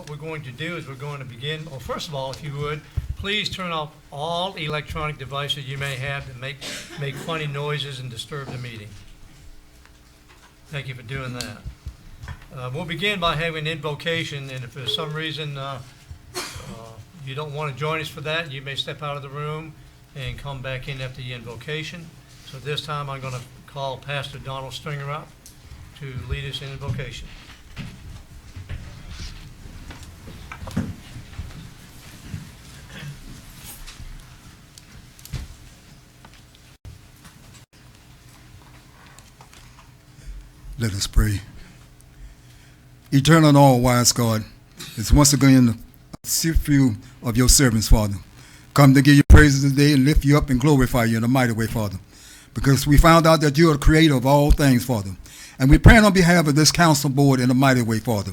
what we're going to do is we're going to begin, well, first of all, if you would, please turn off all electronic devices you may have that make funny noises and disturb the meeting. Thank you for doing that. We'll begin by having an invocation, and if for some reason you don't want to join us for that, you may step out of the room and come back in after the invocation. So this time I'm going to call Pastor Donald Stringer up to lead us in invocation. Let us pray. Eternal and all-wise God, it's once again a few of your servants, Father, come to give you praises today and lift you up and glorify you in a mighty way, Father, because we found out that you are the creator of all things, Father, and we pray on behalf of this council board in a mighty way, Father.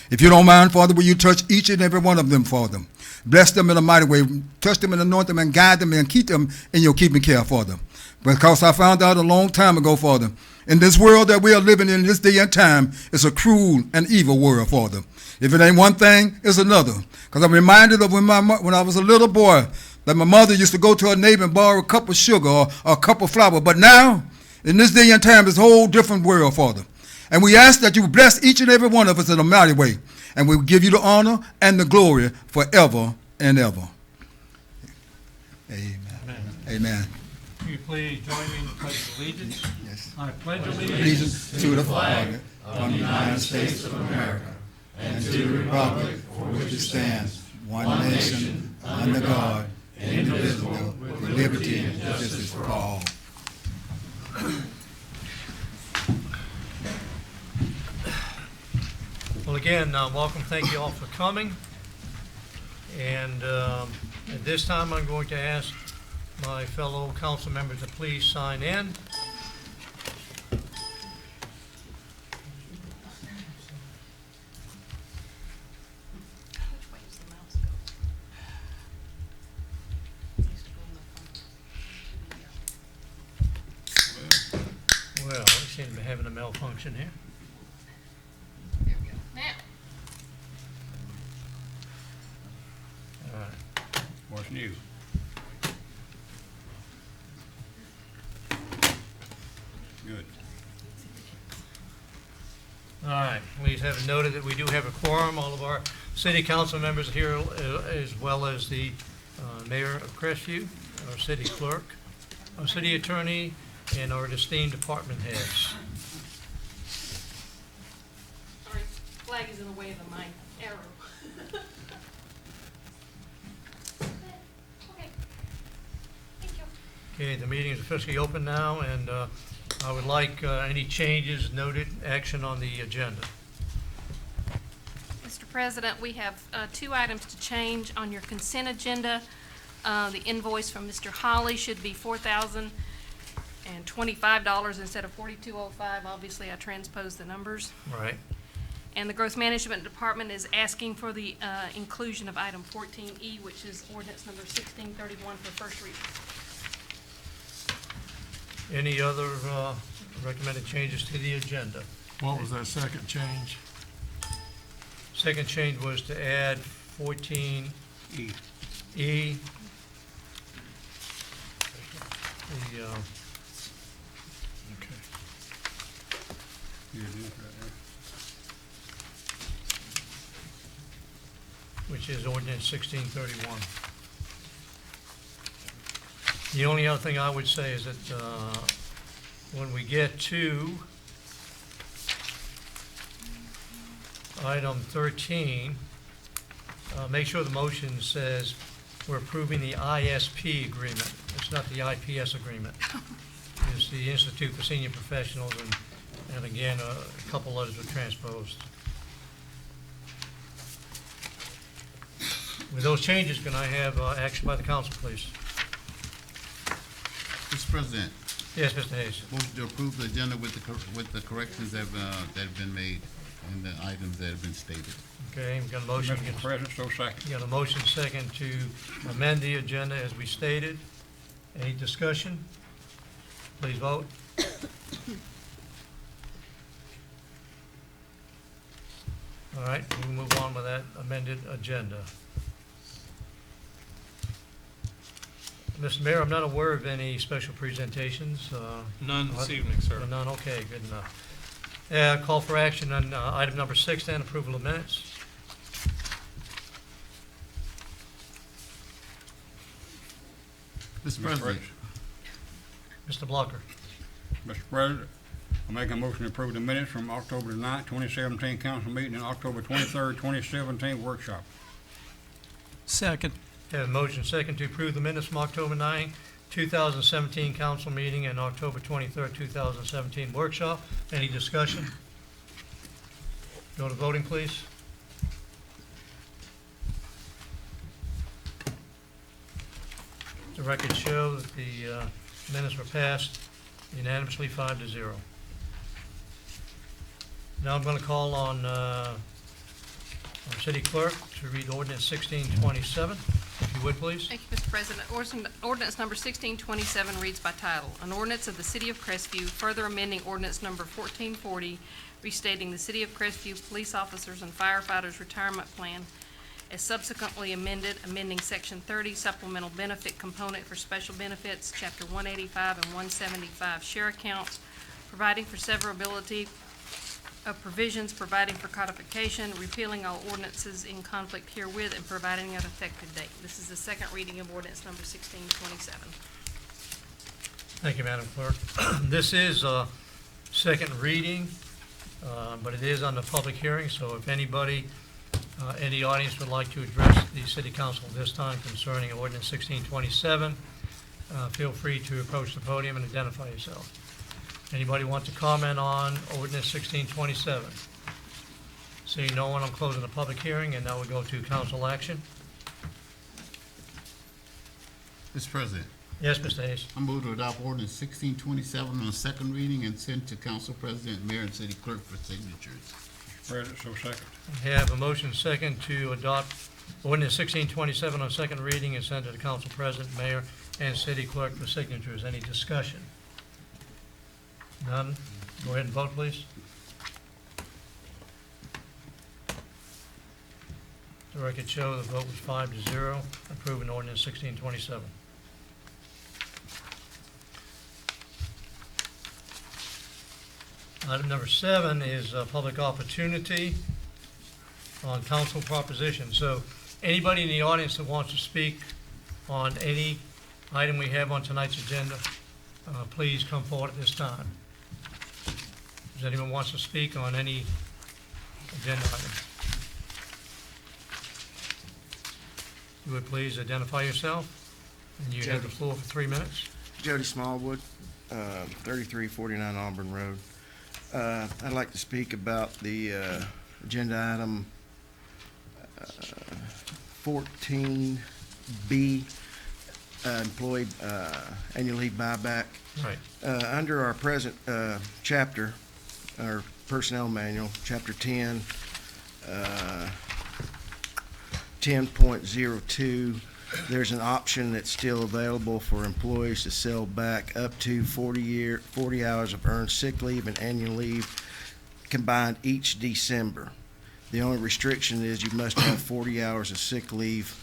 If you don't mind, Father, will you touch each and every one of them, Father? Bless them in a mighty way. Touch them and anoint them and guide them and keep them in your keeping care, Father. Because I found out a long time ago, Father, in this world that we are living in this day and time, it's a cruel and evil world, Father. If it ain't one thing, it's another. Because I'm reminded of when I was a little boy, that my mother used to go to her neighbor and borrow a cup of sugar or a cup of flour. But now, in this day and time, it's a whole different world, Father. And we ask that you bless each and every one of us in a mighty way. And we give you the honor and the glory forever and ever. Amen. Amen. Amen. Will you please join me in the Pledge of Allegiance? Yes. I pledge Allegiance to the flag of the United States of America and to the republic for which it stands, one nation, under God, indivisible, with liberty and justice for all. Well, again, welcome. Thank you all for coming. And at this time, I'm going to ask my fellow council members to please sign in. Well, we seem to be having a malfunction here. All right. What's new? Good. All right, please have it noted that we do have a quorum. All of our city council members are here, as well as the mayor of Crestview, our city clerk, our city attorney, and our esteemed department heads. Sorry, flag is in the way of my arrow. Okay, thank you. Okay, the meeting is officially open now, and I would like any changes noted, action on the agenda. Mr. President, we have two items to change on your consent agenda. The invoice from Mr. Holly should be $4,025 instead of $4,205. Obviously, I transposed the numbers. Right. And the Growth Management Department is asking for the inclusion of item 14E, which is ordinance number 1631 for first reading. Any other recommended changes to the agenda? What was that second change? Second change was to add 14E. E. The, Okay. Here it is right there. which is ordinance 1631. The only other thing I would say is that when we get to item 13, make sure the motion says we're approving the ISP agreement. It's not the IPS agreement. It's the Institute for Senior Professionals, and again, a couple others were transposed. With those changes, can I have action by the council, please? Mr. President, Yes, Mr. Hayes. motion to approve the agenda with the corrections that have been made and the items that have been stated. Okay, we've got a motion. Mr. President, so second. We got a motion second to amend the agenda as we stated. Any discussion? Please vote. All right, we'll move on with that amended agenda. Mr. Mayor, I'm not aware of any special presentations. None this evening, sir. None, okay, good enough. Call for action on item number 6 then, approval of minutes. Mr. President, Mr. Blocker. Mr. President, I make a motion to approve the minutes from October the 9th, 2017 council meeting and October 23rd, 2017 workshop. Second. Have a motion second to approve the minutes from October 9, 2017 council meeting and October 23rd, 2017 workshop. Any discussion? Go to voting, please. The record show that the minutes were passed unanimously 5-0. Now I'm going to call on our city clerk to read ordinance 1627. If you would, please. Thank you, Mr. President. Ordinance number 1627 reads by title, an ordinance of the City of Crestview further amending ordinance number 1440, restating the City of Crestview police officers and firefighters retirement plan as subsequently amended, amending Section 30 supplemental benefit component for special benefits, Chapter 185 and 175 share accounts, providing for severability of provisions, providing for codification, repealing all ordinances in conflict herewith, and providing an effective date. This is the second reading of ordinance number 1627. Thank you, Madam Clerk. This is a second reading, but it is on the public hearing, so if anybody in the audience would like to address the city council this time concerning ordinance 1627, feel free to approach the podium and identify yourself. Anybody want to comment on ordinance 1627? Seeing no one, I'm closing the public hearing, and now we go to council action. Mr. President, Yes, Mr. Hayes. I move to adopt ordinance 1627 on second reading and send to council president, mayor, and city clerk for signatures. President, so second. We have a motion second to adopt ordinance 1627 on second reading and send to the council president, mayor, and city clerk for signatures. Any discussion? None? Go ahead and vote, please. The record show the vote was 5-0, approving ordinance 1627. Item number 7 is public opportunity on council proposition. So anybody in the audience that wants to speak on any item we have on tonight's agenda, please come forward at this time. Does anyone wants to speak on any agenda item? You would please identify yourself, and you have the floor for 3 minutes. Jody Smallwood, 3349 Auburn Road. I'd like to speak about the agenda item 14B, employee annual leave buyback. Right. Under our present chapter, our personnel manual, Chapter 10, 10.02, there's an option that's still available for employees to sell back up to 40 hours of earned sick leave and annual leave combined each December. The only restriction is you must have 40 hours of sick leave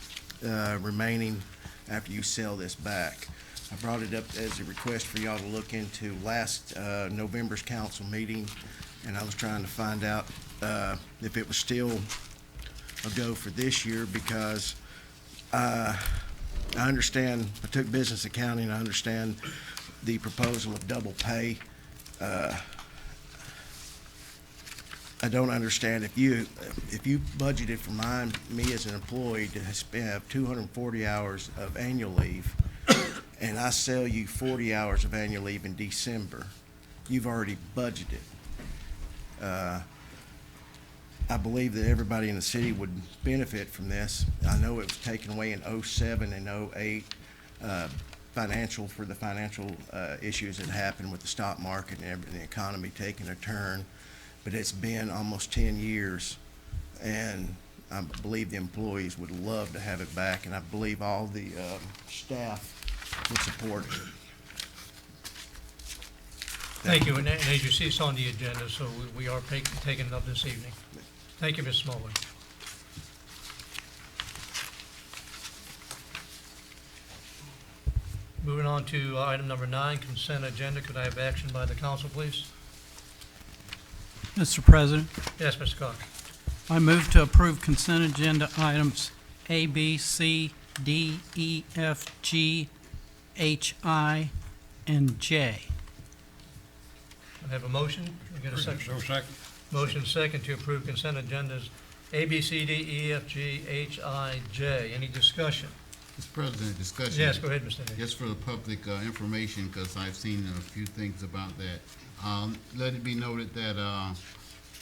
remaining after you sell this back. I brought it up as a request for y'all to look into last November's council meeting, and I was trying to find out if it was still a go for this year, because I understand, I took business accounting, I understand the proposal of double pay. I don't understand if you budgeted for me as an employee to have 240 hours of annual leave, and I sell you 40 hours of annual leave in December, you've already budgeted. I believe that everybody in the city would benefit from this. I know it was taken away in '07 and '08, for the financial issues that happened with the stock market and the economy taking a turn, but it's been almost 10 years, and I believe the employees would love to have it back, and I believe all the staff would support it. Thank you, and as you see, it's on the agenda, so we are taking it up this evening. Thank you, Ms. Smallwood. Moving on to item number 9, consent agenda. Could I have action by the council, please? Mr. President, Yes, Mr. Cox. I move to approve consent agenda items A, B, C, D, E, F, G, H, I, and J. I have a motion. Can I get a second? So second. Motion second to approve consent agendas A, B, C, D, E, F, G, H, I, J. Any discussion? Mr. President, discussion. Yes, go ahead, Mr. Nick. Just for the public information, because I've seen a few things about that. Let it be noted that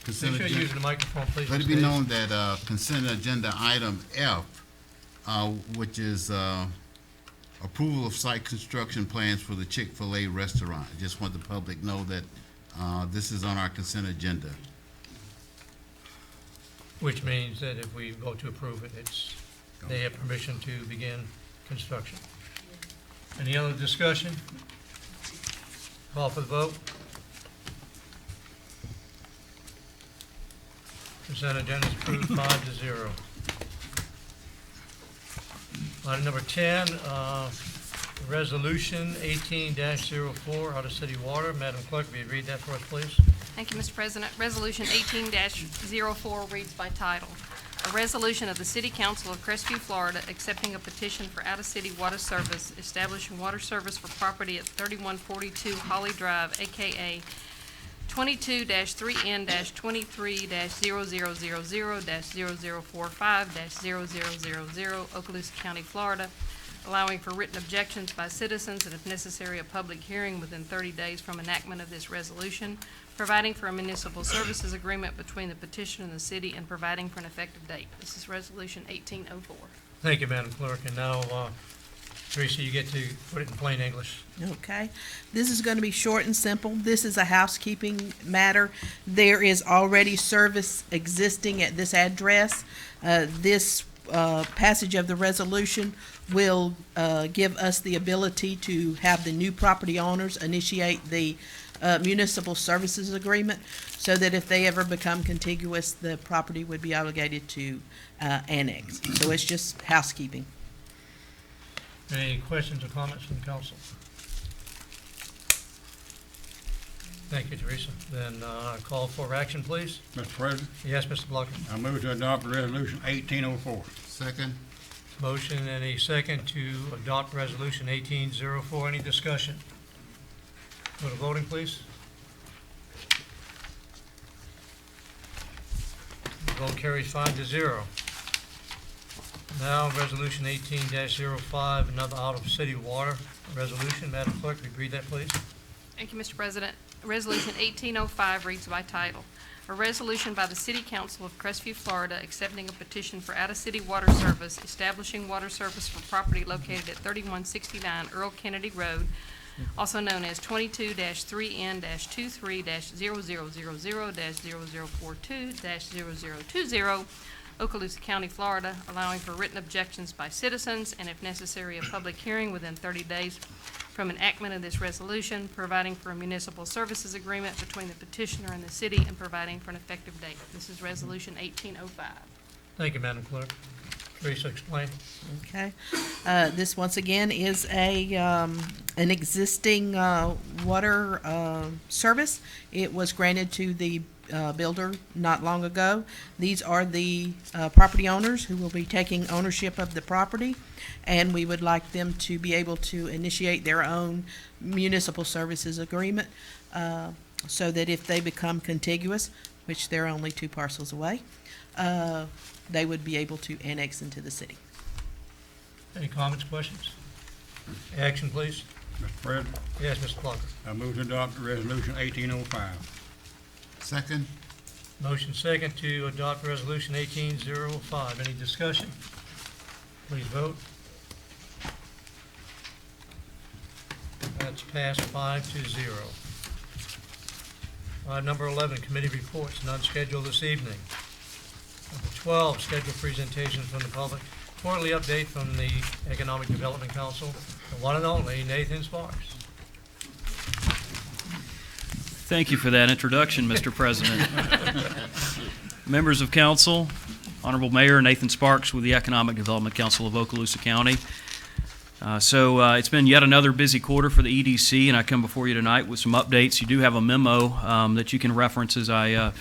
consent Make sure you're agenda. using the microphone, please. Let it Mr. be Davis. known that consent agenda item F, which is approval of site construction plans for the Chick-fil-A restaurant. I just want the public to know that this is on our consent agenda. Which means that if we vote to approve it, they have permission to begin construction. Any other discussion? Call for the vote. Consent agenda is approved 5-0. Item number 10, resolution 18-04, out of city water. Madam Clerk, will you read that for us, please? Thank you, Mr. President. Resolution 18-04 reads by title. A resolution of the City Council of Crestview, Florida, accepting a petition for out-of-city water service, establishing water service for property at 3142 Holly Drive, a.k.a. 22-3N-23-0000-0045-0000, Okaloosa County, Florida, allowing for written objections by citizens and if necessary, a public hearing within 30 days from enactment of this resolution, providing for a municipal services agreement between the petitioner and the city, and providing for an effective date. This is Resolution 1804. Thank you, Madam Clerk. And now, Teresa, you get to put it in plain English. Okay, this is going to be short and simple. This is a housekeeping matter. There is already service existing at this address. This passage of the resolution will give us the ability to have the new property owners initiate the municipal services agreement, so that if they ever become contiguous, the property would be obligated to annex. So it's just housekeeping. Any questions or comments from the council? Thank you, Teresa. Then call for action, please. Mr. President, Yes, Mr. Blocker. I move to adopt resolution 1804. Second. Motion and a second to adopt resolution 1804. Any discussion? Go to voting, please. The vote carries 5-0. Now, resolution 18-05, another out-of-city water resolution. Madam Clerk, will you read that, please? Thank you, Mr. President. Resolution 1805 reads by title. A resolution by the City Council of Crestview, Florida, accepting a petition for out-of-city water service, establishing water service for property located at 3169 Earl Kennedy Road, also known as 22-3N-23-0000-0042-0020, Okaloosa County, Florida, allowing for written objections by citizens and, if necessary, a public hearing within 30 days from enactment of this resolution, providing for a municipal services agreement between the petitioner and the city, and providing for an effective date. This is Resolution 1805. Thank you, Madam Clerk. Teresa, explain. Okay, this once again is an existing water service. It was granted to the builder not long ago. These are the property owners who will be taking ownership of the property, and we would like them to be able to initiate their own municipal services agreement, so that if they become contiguous, which they're only 2 parcels away, they would be able to annex into the city. Any comments, questions? Action, please. Mr. President, Yes, Mr. Blocker. I move to adopt resolution 1805. Second. Motion second to adopt resolution 1805. Any discussion? Please vote. That's passed 5-0. Number 11, committee reports, none scheduled this evening. Number 12, scheduled presentations from the public. Quarterly update from the Economic Development Council, the one and only Nathan Sparks. Thank you for that introduction, Mr. President. members of council, Honorable Mayor Nathan Sparks with the Economic Development Council of Okaloosa County. It's been yet another busy quarter for the EDC, and I come before you tonight with some updates. You do have a memo that you can reference as I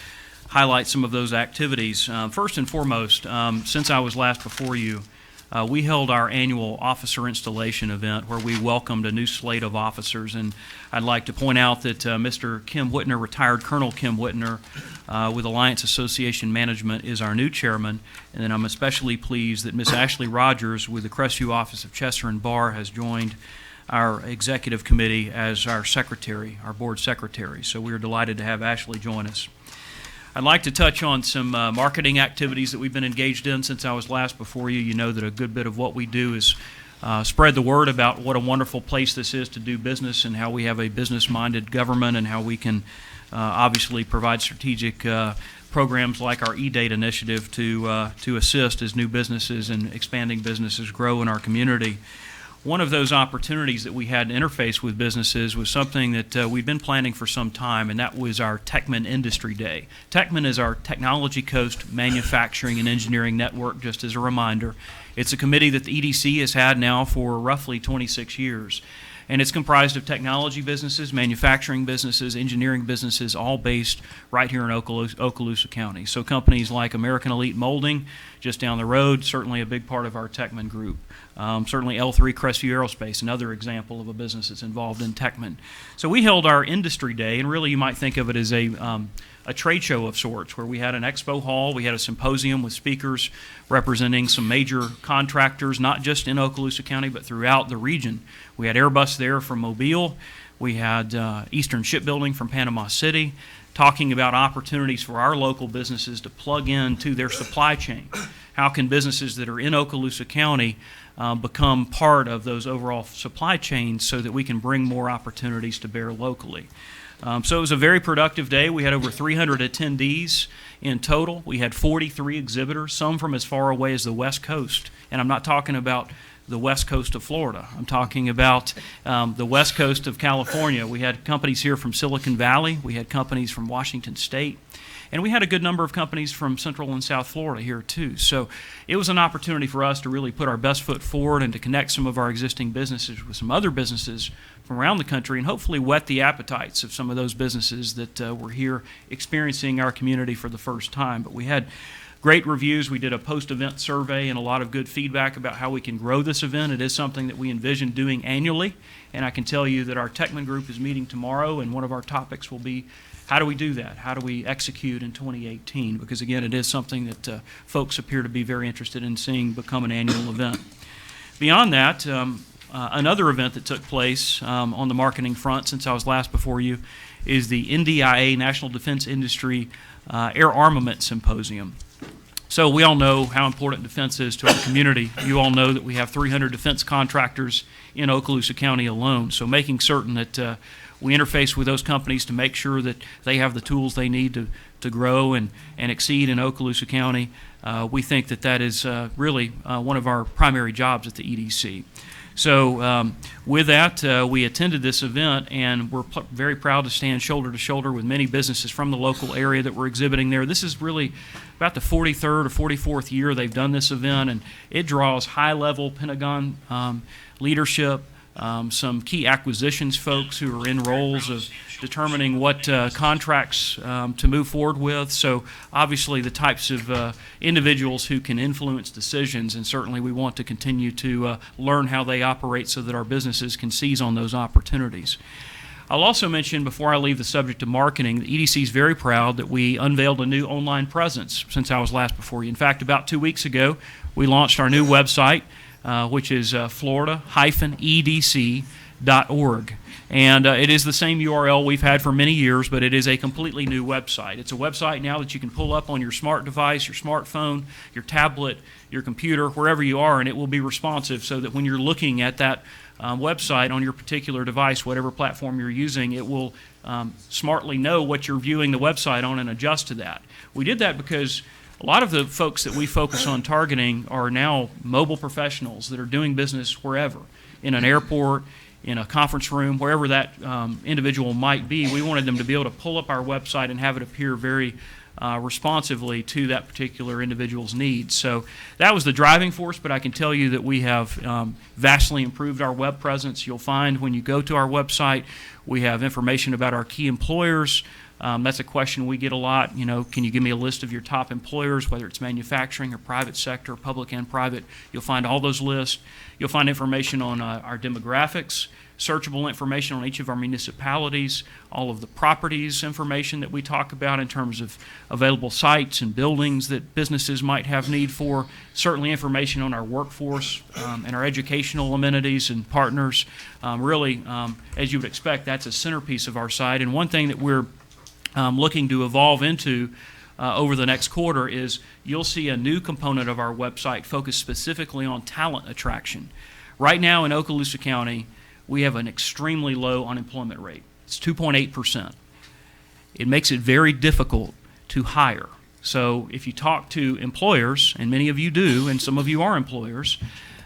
highlight some of those activities. First and foremost, since I was last before you, we held our annual officer installation event where we welcomed a new slate of officers, and I'd like to point out that Mr. Kim Whitner, retired Colonel Kim Whitner with Alliance Association Management, is our new chairman, and then I'm especially pleased that Ms. Ashley Rogers with the Crestview Office of Chester and Barr has joined our executive committee as our secretary, our board secretary. So we're delighted to have Ashley join us. I'd like to touch on some marketing activities that we've been engaged in since I was last before you. You know that a good bit of what we do is spread the word about what a wonderful place this is to do business and how we have a business-minded government and how we can obviously provide strategic programs like our eDate initiative to assist as new businesses and expanding businesses grow in our community. One of those opportunities that we had to interface with businesses was something that we've been planning for some time, and that was our Techman Industry Day. Techman is our Technology Coast Manufacturing and Engineering Network, just as a reminder. It's a committee that the EDC has had now for roughly 26 years. And it's comprised of technology businesses, manufacturing businesses, engineering businesses, all based right here in Okaloosa County. So companies like American Elite Molding, just down the road, certainly a big part of our Techman group. Certainly L3 Crestview Aerospace, another example of a business that's involved in Techman. So we held our Industry Day, and really you might think of it as a trade show of sorts, where we had an expo hall, we had a symposium with speakers representing some major contractors, not just in Okaloosa County, but throughout the region. We had Airbus there from Mobile, we had Eastern Shipbuilding from Panama City, talking about opportunities for our local businesses to plug into their supply chain. How can businesses that are in Okaloosa County become part of those overall supply chains so that we can bring more opportunities to bear locally? So it was a very productive day. We had over 300 attendees in total. We had 43 exhibitors, some from as far away as the West Coast. And I'm not talking about the West Coast of Florida. I'm talking about the West Coast of California. We had companies here from Silicon Valley. We had companies from Washington State. And we had a good number of companies from Central and South Florida here too. So it was an opportunity for us to really put our best foot forward and to connect some of our existing businesses with some other businesses from around the country and hopefully whet the appetites of some of those businesses that were here experiencing our community for the first time. But we had great reviews. We did a post-event survey and a lot of good feedback about how we can grow this event. It is something that we envision doing annually, and I can tell you that our Techman group is meeting tomorrow, and one of our topics will be how do we do that? How do we execute in 2018? Because again, it is something that folks appear to be very interested in seeing become an annual event. Beyond that, another event that took place on the marketing front since I was last before you is the NDIA, National Defense Industry Air Armament Symposium. So we all know how important defense is to our community. You all know that we have 300 defense contractors in Okaloosa County alone. So making certain that we interface with those companies to make sure that they have the tools they need to grow and exceed in Okaloosa County. We think that that is really one of our primary jobs at the EDC. So with that, we attended this event, and we're very proud to stand shoulder to shoulder with many businesses from the local area that were exhibiting there. This is really about the 43rd or 44th year they've done this event, and it draws high-level Pentagon leadership, some key acquisitions folks who are in roles of determining what contracts to move forward with. So obviously the types of individuals who can influence decisions, and certainly we want to continue to learn how they operate so that our businesses can seize on those opportunities. I'll also mention, before I leave the subject of marketing, the EDC is very proud that we unveiled a new online presence since I was last before you. In fact, about 2 weeks ago, we launched our new website, which is florida-edc.org. And it is the same URL we've had for many years, but it is a completely new website. It's a website now that you can pull up on your smart device, your smartphone, your tablet, your computer, wherever you are, and it will be responsive so that when you're looking at that website on your particular device, whatever platform you're using, it will smartly know what you're viewing the website on and adjust to that. We did that because a lot of the folks that we focus on targeting are now mobile professionals that are doing business wherever, in an airport, in a conference room, wherever that individual might be. We wanted them to be able to pull up our website and have it appear very responsively to that particular individual's needs. So that was the driving force, but I can tell you that we have vastly improved our web presence. You'll find when you go to our website, we have information about our key employers. That's a question we get a lot. You know, can you give me a list of your top employers, whether it's manufacturing or private sector, public and private? You'll find all those lists. You'll find information on our demographics, searchable information on each of our municipalities, all of the properties information that we talk about in terms of available sites and buildings that businesses might have need for, certainly information on our workforce and our educational amenities and partners. Really, as you would expect, that's a centerpiece of our site. And one thing that we're looking to evolve into over the next quarter is you'll see a new component of our website focused specifically on talent attraction. Right now in Okaloosa County, we have an extremely low unemployment rate. It's 2.8%. It makes it very difficult to hire. So if you talk to employers, and many of you do, and some of you are employers,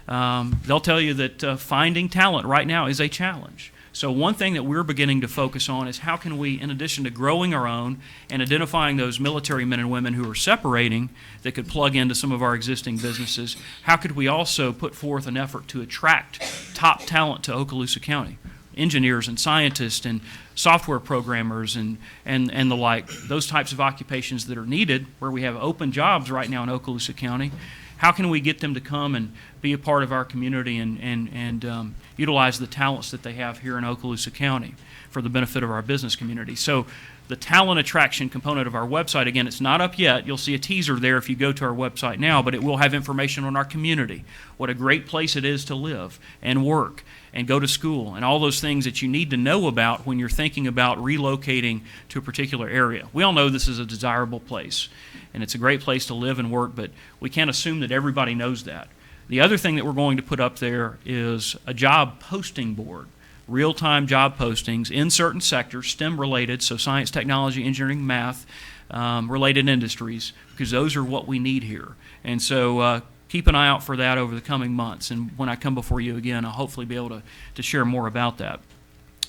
they'll tell you that finding talent right now is a challenge. So one thing that we're beginning to focus on is how can we, in addition to growing our own and identifying those military men and women who are separating that could plug into some of our existing businesses, how could we also put forth an effort to attract top talent to Okaloosa County? Engineers and scientists and software programmers and the like, those types of occupations that are needed where we have open jobs right now in Okaloosa County. How can we get them to come and be a part of our community and utilize the talents that they have here in Okaloosa County for the benefit of our business community? So the talent attraction component of our website, again, it's not up yet. You'll see a teaser there if you go to our website now, but it will have information on our community, what a great place it is to live and work and go to school, and all those things that you need to know about when you're thinking about relocating to a particular area. We all know this is a desirable place, and it's a great place to live and work, but we can't assume that everybody knows that. The other thing that we're going to put up there is a job posting board, real-time job postings in certain sectors, STEM-related, so science, technology, engineering, math, related industries, because those are what we need here. And so keep an eye out for that over the coming months. And when I come before you again, I'll hopefully be able to share more about that.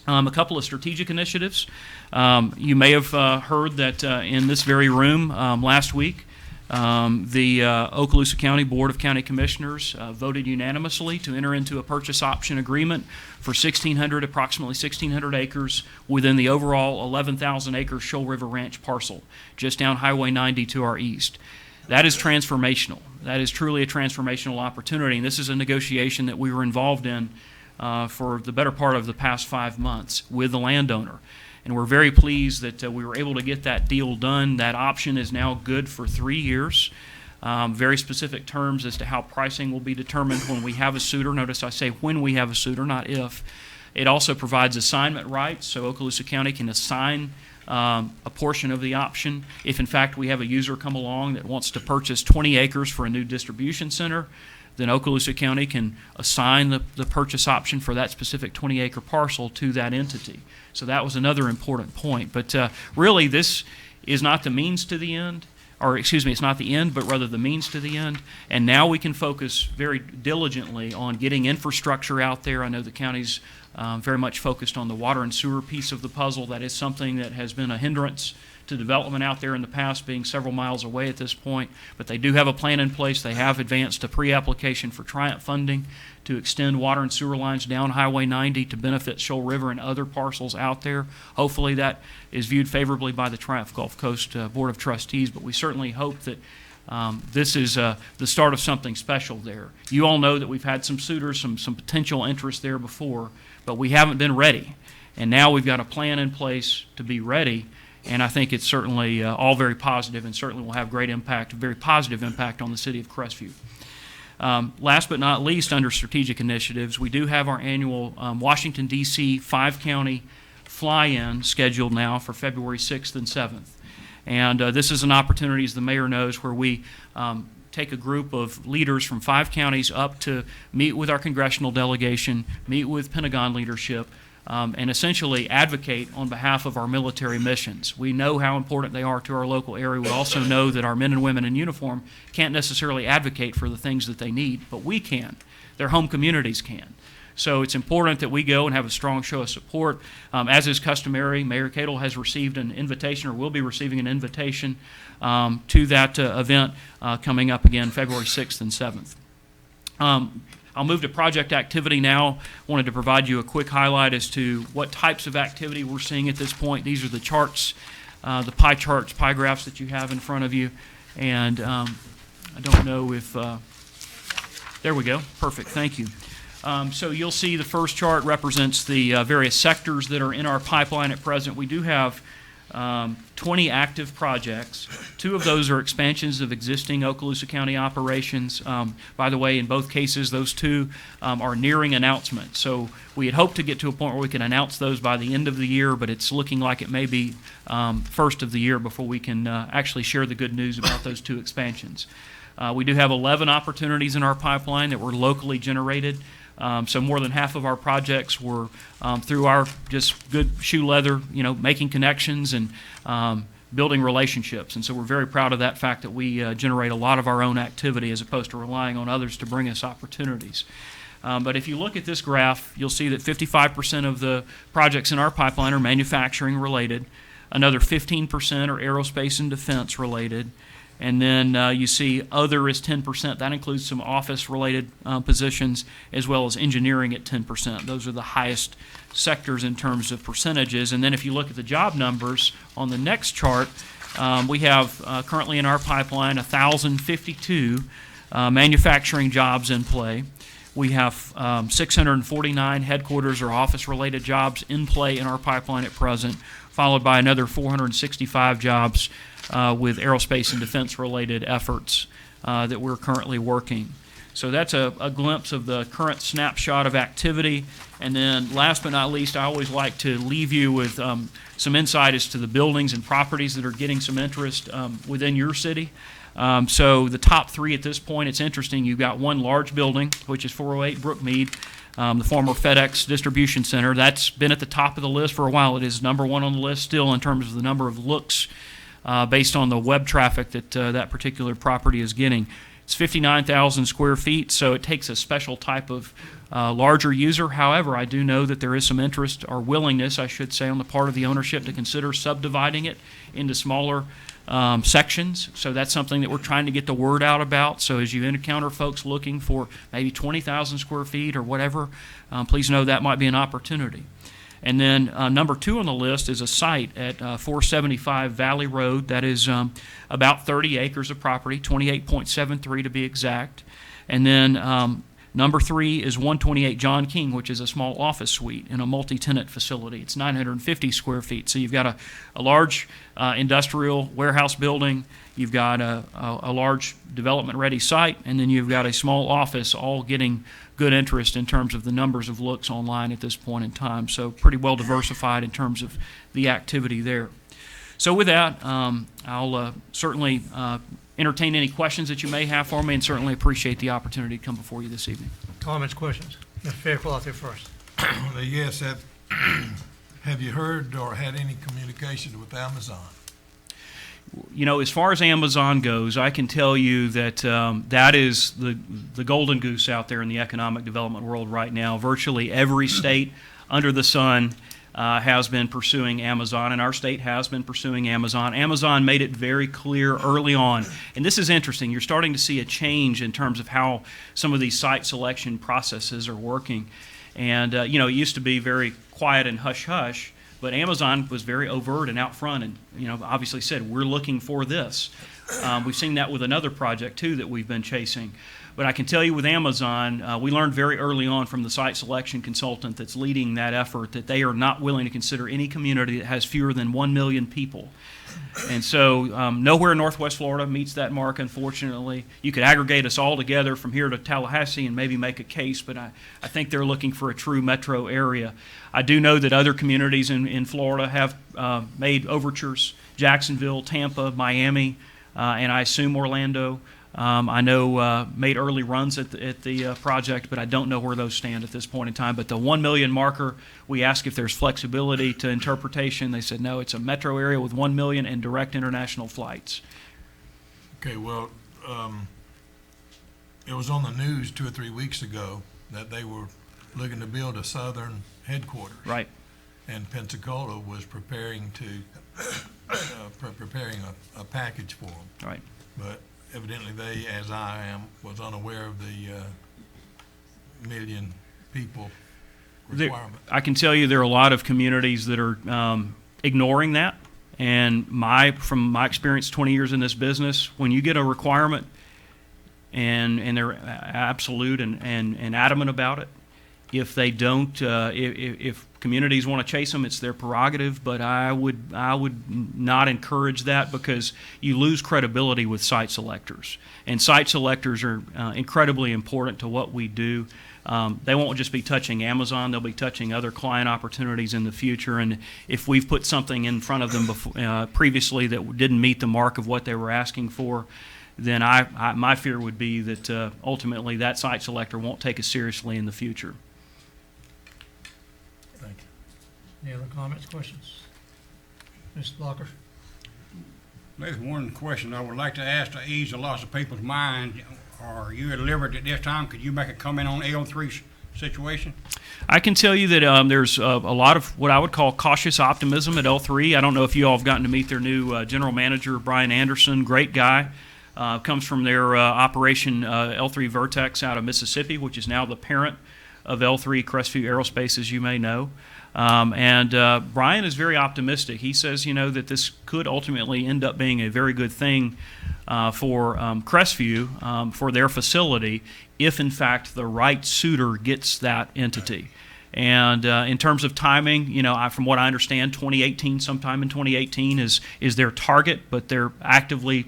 A couple of strategic initiatives. You may have heard that in this very room last week, the Okaloosa County Board of County Commissioners voted unanimously to enter into a purchase option agreement for approximately 1,600 acres within the overall 11,000 acre Shoal River Ranch parcel, just down Highway 90 to our east. That is transformational. That is truly a transformational opportunity, and this is a negotiation that we were involved in for the better part of the past 5 months with the landowner. And we're very pleased that we were able to get that deal done. That option is now good for 3 years. Very specific terms as to how pricing will be determined when we have a suitor. Notice I say when we have a suitor, not if. It also provides assignment rights, so Okaloosa County can assign a portion of the option. If in fact we have a user come along that wants to purchase 20 acres for a new distribution center, then Okaloosa County can assign the purchase option for that specific 20-acre parcel to that entity. So that was another important point. But really, this is not the means to the end, or excuse me, it's not the end, but rather the means to the end. And now we can focus very diligently on getting infrastructure out there. I know the county's very much focused on the water and sewer piece of the puzzle. That is something that has been a hindrance to development out there in the past, being several miles away at this point. But they do have a plan in place. They have advanced a pre-application for Triumph funding to extend water and sewer lines down Highway 90 to benefit Shoal River and other parcels out there. Hopefully that is viewed favorably by the Triumph Gulf Coast Board of Trustees, but we certainly hope that this is the start of something special there. You all know that we've had some suitors, some potential interest there before, but we haven't been ready. And now we've got a plan in place to be ready. And I think it's certainly all very positive and certainly will have great impact, a very positive impact on the city of Crestview. Last but not least, under strategic initiatives, we do have our annual Washington, D.C. 5-county fly-in scheduled now for February 6th and 7th. And this is an opportunity, as the mayor knows, where we take a group of leaders from 5 counties up to meet with our congressional delegation, meet with Pentagon leadership, and essentially advocate on behalf of our military missions. We know how important they are to our local area. We also know that our men and women in uniform can't necessarily advocate for the things that they need, but we can. Their home communities can. So it's important that we go and have a strong show of support. As is customary, Mayor Cadle has received an invitation, or will be receiving an invitation to that event coming up again February 6th and 7th. I'll move to project activity now. Wanted to provide you a quick highlight as to what types of activity we're seeing at this point. These are the charts, the pie charts, pie graphs that you have in front of you. And I don't know if, there we go, perfect, thank you. So you'll see the first chart represents the various sectors that are in our pipeline at present. We do have 20 active projects. 2 of those are expansions of existing Okaloosa County operations. By the way, in both cases, those 2 are nearing announcement. So we had hoped to get to a point where we can announce those by the end of the year, but it's looking like it may be first of the year before we can actually share the good news about those 2 expansions. We do have 11 opportunities in our pipeline that were locally generated. So more than half of our projects were through our just good shoe leather, making connections and building relationships. And so we're very proud of that fact that we generate a lot of our own activity as opposed to relying on others to bring us opportunities. But if you look at this graph, you'll see that 55% of the projects in our pipeline are manufacturing related. Another 15% are aerospace and defense related. And then you see other is 10%. That includes some office-related positions as well as engineering at 10%. Those are the highest sectors in terms of percentages. And then if you look at the job numbers on the next chart, we have currently in our pipeline 1,052 manufacturing jobs in play. We have 649 headquarters or office-related jobs in play in our pipeline at present, followed by another 465 jobs with aerospace and defense-related efforts that we're currently working. So that's a glimpse of the current snapshot of activity. And then last but not least, I always like to leave you with some insight as to the buildings and properties that are getting some interest within your city. So the top 3 at this point, it's interesting. You've got one large building, which is 408 Brookmead, the former FedEx distribution center. That's been at the top of the list for a while. It is number 1 on the list still in terms of the number of looks based on the web traffic that that particular property is getting. It's 59,000 square feet, so it takes a special type of larger user. However, I do know that there is some interest, or willingness, I should say, on the part of the ownership to consider subdividing it into smaller sections. So that's something that we're trying to get the word out about. So as you encounter folks looking for maybe 20,000 square feet or whatever, please know that might be an opportunity. And then number 2 on the list is a site at 475 Valley Road. That is about 30 acres of property, 28.73 to be exact. And then number 3 is 128 John King, which is a small office suite in a multi-tenant facility. It's 950 square feet. So you've got a large industrial warehouse building, you've got a large development-ready site, and then you've got a small office, all getting good interest in terms of the numbers of looks online at this point in time. So pretty well diversified in terms of the activity there. So with that, I'll certainly entertain any questions that you may have for me, and certainly appreciate the opportunity to come before you this evening. Comments, questions? Mr. Fairclough out there first. Yes, have you heard or had any communication with Amazon? As far as Amazon goes, I can tell you that that is the golden goose out there in the economic development world right now. Virtually every state under the sun has been pursuing Amazon, and our state has been pursuing Amazon. Amazon made it very clear early on, and this is interesting. You're starting to see a change in terms of how some of these site selection processes are working. And, it used to be very quiet and hush-hush, but Amazon was very overt and out front and, obviously said, we're looking for this. We've seen that with another project, too, that we've been chasing. But I can tell you with Amazon, we learned very early on from the site selection consultant that's leading that effort that they are not willing to consider any community that has fewer than 1 million people. And so nowhere in Northwest Florida meets that mark, unfortunately. You could aggregate us all together from here to Tallahassee and maybe make a case, but I think they're looking for a true metro area. I do know that other communities in Florida have made overtures, Jacksonville, Tampa, Miami, and I assume Orlando. I know made early runs at the project, but I don't know where those stand at this point in time. But the 1 million marker, we asked if there's flexibility to interpretation. They said no, it's a metro area with 1 million and direct international flights. Okay, well, it was on the news 2 or 3 weeks ago that they were looking to build a southern headquarters. Right. And Pensacola was preparing a package for them. Right. But evidently they, as I am, was unaware of the million people requirement. I can tell you there are a lot of communities that are ignoring that. And from my experience, 20 years in this business, when you get a requirement and they're absolute and adamant about it, if they don't, if communities want to chase them, it's their prerogative. But I would not encourage that, because you lose credibility with site selectors, and site selectors are incredibly important to what we do. They won't just be touching Amazon; they'll be touching other client opportunities in the future. And if we've put something in front of them previously that didn't meet the mark of what they were asking for, then my fear would be that ultimately that site selector won't take us seriously in the future. Thank you. Any other comments, questions? Mr. Blocker? There's one question I would like to ask to ease a lot of people's mind. Are you at liberty at this time? Could you make a comment on L3's situation? I can tell you that there's a lot of what I would call cautious optimism at L3. I don't know if you all have gotten to meet their new general manager, Brian Anderson. Great guy. Comes from their operation L3 Vertex out of Mississippi, which is now the parent of L3 Crestview Aerospace, as you may know. Brian is very optimistic. He says, that this could ultimately end up being a very good thing for Crestview, for their facility, if in fact the right suitor gets that entity. And in terms of timing, from what I understand, 2018, sometime in 2018 is their target, but they're actively,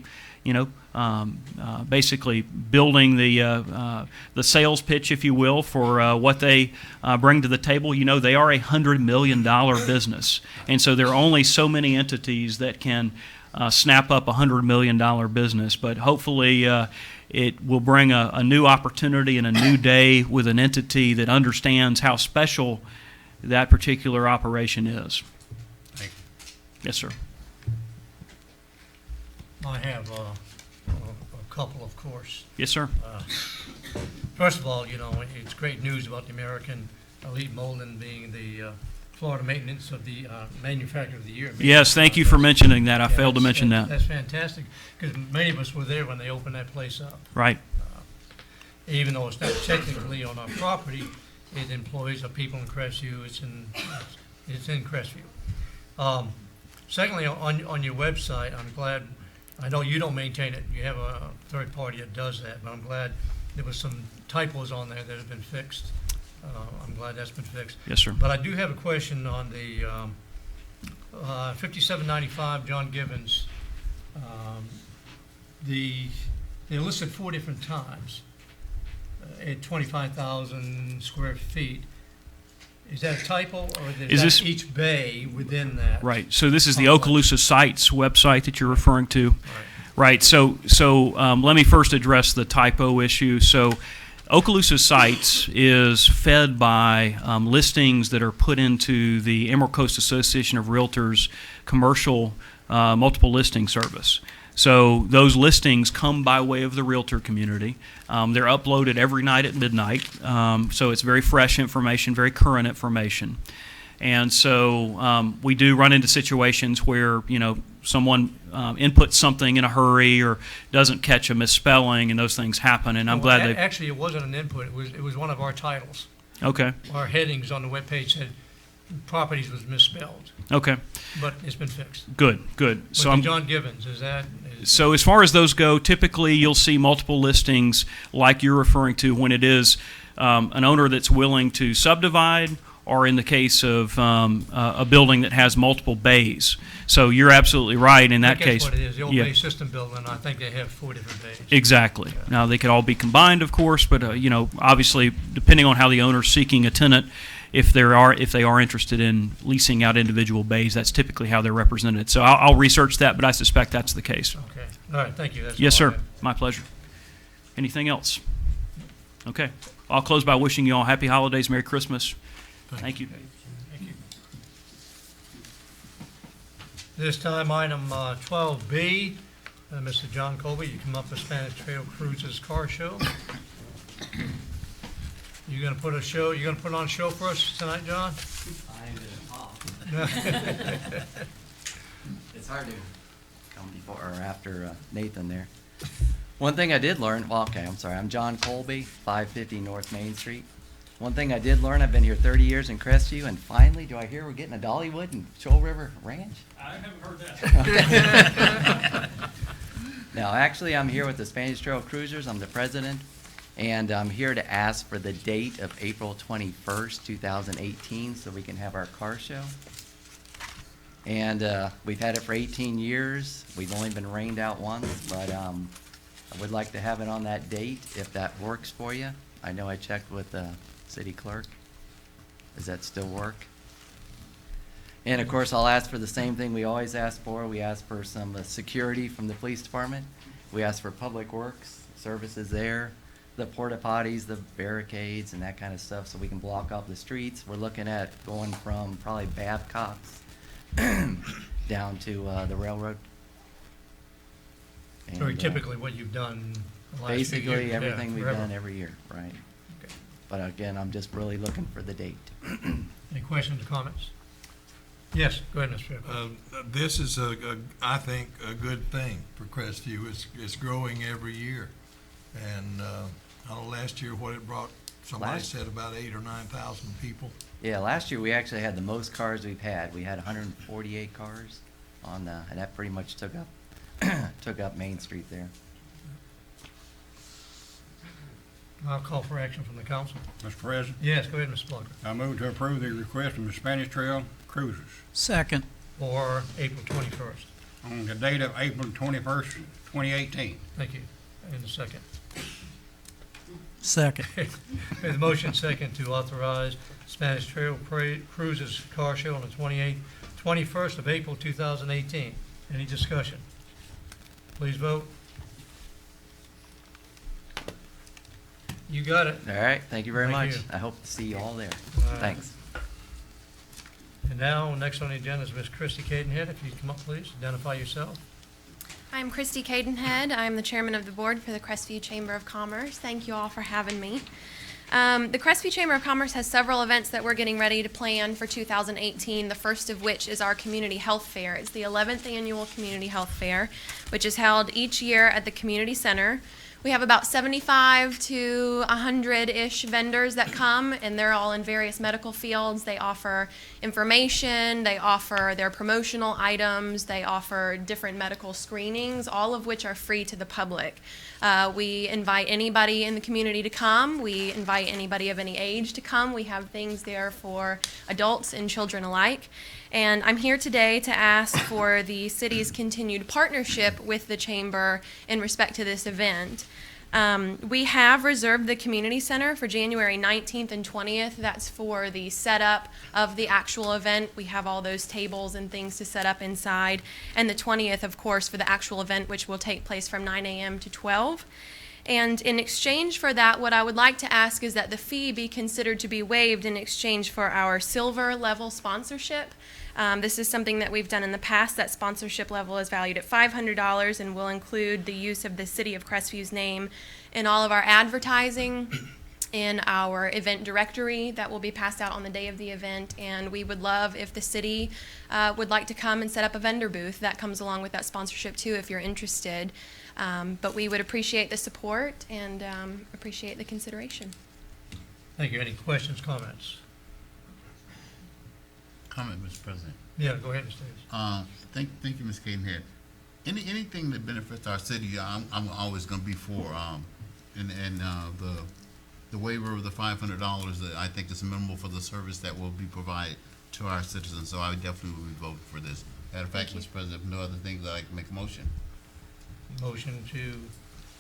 basically building the sales pitch, if you will, for what they bring to the table. They are a $100 million business, and so there are only so many entities that can snap up a $100 million business. But hopefully it will bring a new opportunity and a new day with an entity that understands how special that particular operation is. Thank you. Yes, sir. I have a couple, of course. Yes, sir. First of all, it's great news about the American Elite Molding being the Florida Maintenance of the Manufacturer of the Year. Yes, thank you for mentioning that. I failed to mention that. That's fantastic, because many of us were there when they opened that place up. Right. Even though it's not technically on our property, it employs the people in Crestview. It's in Crestview. Secondly, on your website, I'm glad. I know you don't maintain it. You have a third party that does that, but I'm glad there was some typos on there that have been fixed. I'm glad that's been fixed. Yes, sir. But I do have a question on the 5795 John Givens. They listed 4 different times at 25,000 square feet. Is that a typo, or is that each bay within that? Right. So this is the Okaloosa Sites website that you're referring to. Right. So let me first address the typo issue. So Okaloosa Sites is fed by listings that are put into the Emerald Coast Association of Realtors commercial multiple listing service. So those listings come by way of the realtor community. They're uploaded every night at midnight, so it's very fresh information, very current information. And so we do run into situations where, someone inputs something in a hurry or doesn't catch a misspelling, and those things happen. And I'm glad they actually, it wasn't an input. It was one of our titles. Okay. Our headings on the webpage said properties was misspelled. Okay. But it's been fixed. Good. But So John Givens, So as far as those go, typically you'll see multiple listings like you're referring to when it is an owner that's willing to subdivide, or in the case of a building that has multiple bays. So you're absolutely right in that case. That's what it is, the old bay system building. I think they have 4 different bays. Exactly. Now, they could all be combined, of course, but, obviously, depending on how the owner's seeking a tenant, if they are interested in leasing out individual bays, that's typically how they're represented. So I'll research that, but I suspect that's the case. Okay. All right, thank you. That's Yes, all I sir. have. My pleasure. Anything else? Okay. I'll close by wishing you all happy holidays, Merry Christmas. Thank you. Thank you. This time, item 12B, Mr. John Colby, you come up with Spanish Trail Cruises Car Show. You gonna put on a show for us tonight, John? I'm gonna talk. It's hard to come before or after Nathan there. One thing I did learn, well, okay, I'm sorry, I'm John Colby, 550 North Main Street. One thing I did learn, I've been here 30 years in Crestview, and finally, do I hear we're getting a Dollywood and Shoal River Ranch? I haven't heard that. Now, actually, I'm here with the Spanish Trail Cruisers. I'm the president, and I'm here to ask for the date of April 21st, 2018, so we can have our car show. And we've had it for 18 years. We've only been rained out once, but I would like to have it on that date if that works for you. I know I checked with the city clerk. Does that still work? And of course, I'll ask for the same thing we always ask for. We ask for some security from the police department. We ask for public works services there, the porta potties, the barricades, and that kind of stuff, so we can block off the streets. We're looking at going from probably Babcock's down to the railroad. So And, typically what you've done the last few years. basically Yeah, everything we've forever. done every year, right? Okay. But again, I'm just really looking for the date. Any questions or comments? Yes, go ahead, Mr. Fairclough. This is I think, a good thing for Crestview. It's growing every year. And, I don't know last year what it brought, somebody Last- said about 8,000 or 9,000 people. Yeah, last year we actually had the most cars we've had. We had 148 cars on, and that pretty much took up, took up Main Street there. I'll call for action from the council. Mr. President, Yes, go ahead, Mr. Plucker. I move to approve the request from the Spanish Trail Cruisers Second. For April 21st. on the date of April 21st, 2018. Thank you. And a second. Second. There's a motion second to authorize Spanish Trail Cruises Car Show on the 21st of April 2018. Any discussion? Please vote. You got it. All right, thank you very Thank much. you. I hope to see you all there. All right. Thanks. And now, next on the agenda is Miss Christy Cadenhead. If you'd come up, please, identify yourself. I'm Christy Cadenhead. I'm the chairman of the board for the Crestview Chamber of Commerce. Thank you all for having me. The Crestview Chamber of Commerce has several events that we're getting ready to plan for 2018, the first of which is our Community Health Fair. It's the 11th annual Community Health Fair, which is held each year at the Community Center. We have about 75 to 100-ish vendors that come, and they're all in various medical fields. They offer information, they offer their promotional items, they offer different medical screenings, all of which are free to the public. We invite anybody in the community to come. We invite anybody of any age to come. We have things there for adults and children alike. And I'm here today to ask for the city's continued partnership with the chamber in respect to this event. We have reserved the community center for January 19th and 20th. That's for the setup of the actual event. We have all those tables and things to set up inside. And the 20th, of course, for the actual event, which will take place from 9 a.m. to 12. And in exchange for that, what I would like to ask is that the fee be considered to be waived in exchange for our silver level sponsorship. This is something that we've done in the past. That sponsorship level is valued at $500 and will include the use of the City of Crestview's name in all of our advertising, in our event directory that will be passed out on the day of the event. And we would love if the city would like to come and set up a vendor booth. That comes along with that sponsorship too, if you're interested. But we would appreciate the support and appreciate the consideration. Thank you. Any questions, comments? Comment, Mr. President. Yeah, go ahead, Mr. Davis. Thank you, Ms. Cadenhead. Anything that benefits our city, I'm always gonna be for, the waiver of the $500 that I think is minimal for the service that will be provided to our citizens, so I definitely will be voting for this. Matter of fact, Thank you. Mr. President, if no other things, I'd like to make a motion. Motion to,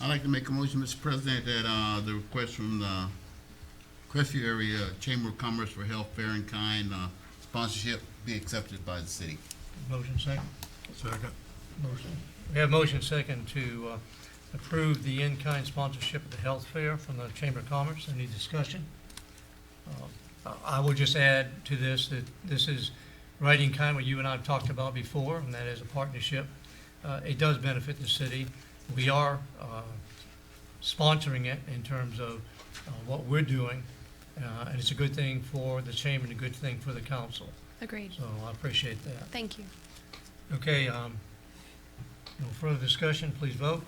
I'd like to make a motion, Mr. President, that, the request from the Crestview Area Chamber of Commerce for Health Fair and Kind, sponsorship be accepted by the city. motion second. Second. Motion. We have motion second to approve the in-kind sponsorship of the health fair from the Chamber of Commerce. Any discussion? I will just add to this that this is right in kind what you and I have talked about before, and that is a partnership. It does benefit the city. We are sponsoring it in terms of what we're doing, And it's a good thing for the chamber and a good thing for the council. Agreed. So I appreciate that. Thank you. Okay, no further discussion, please vote.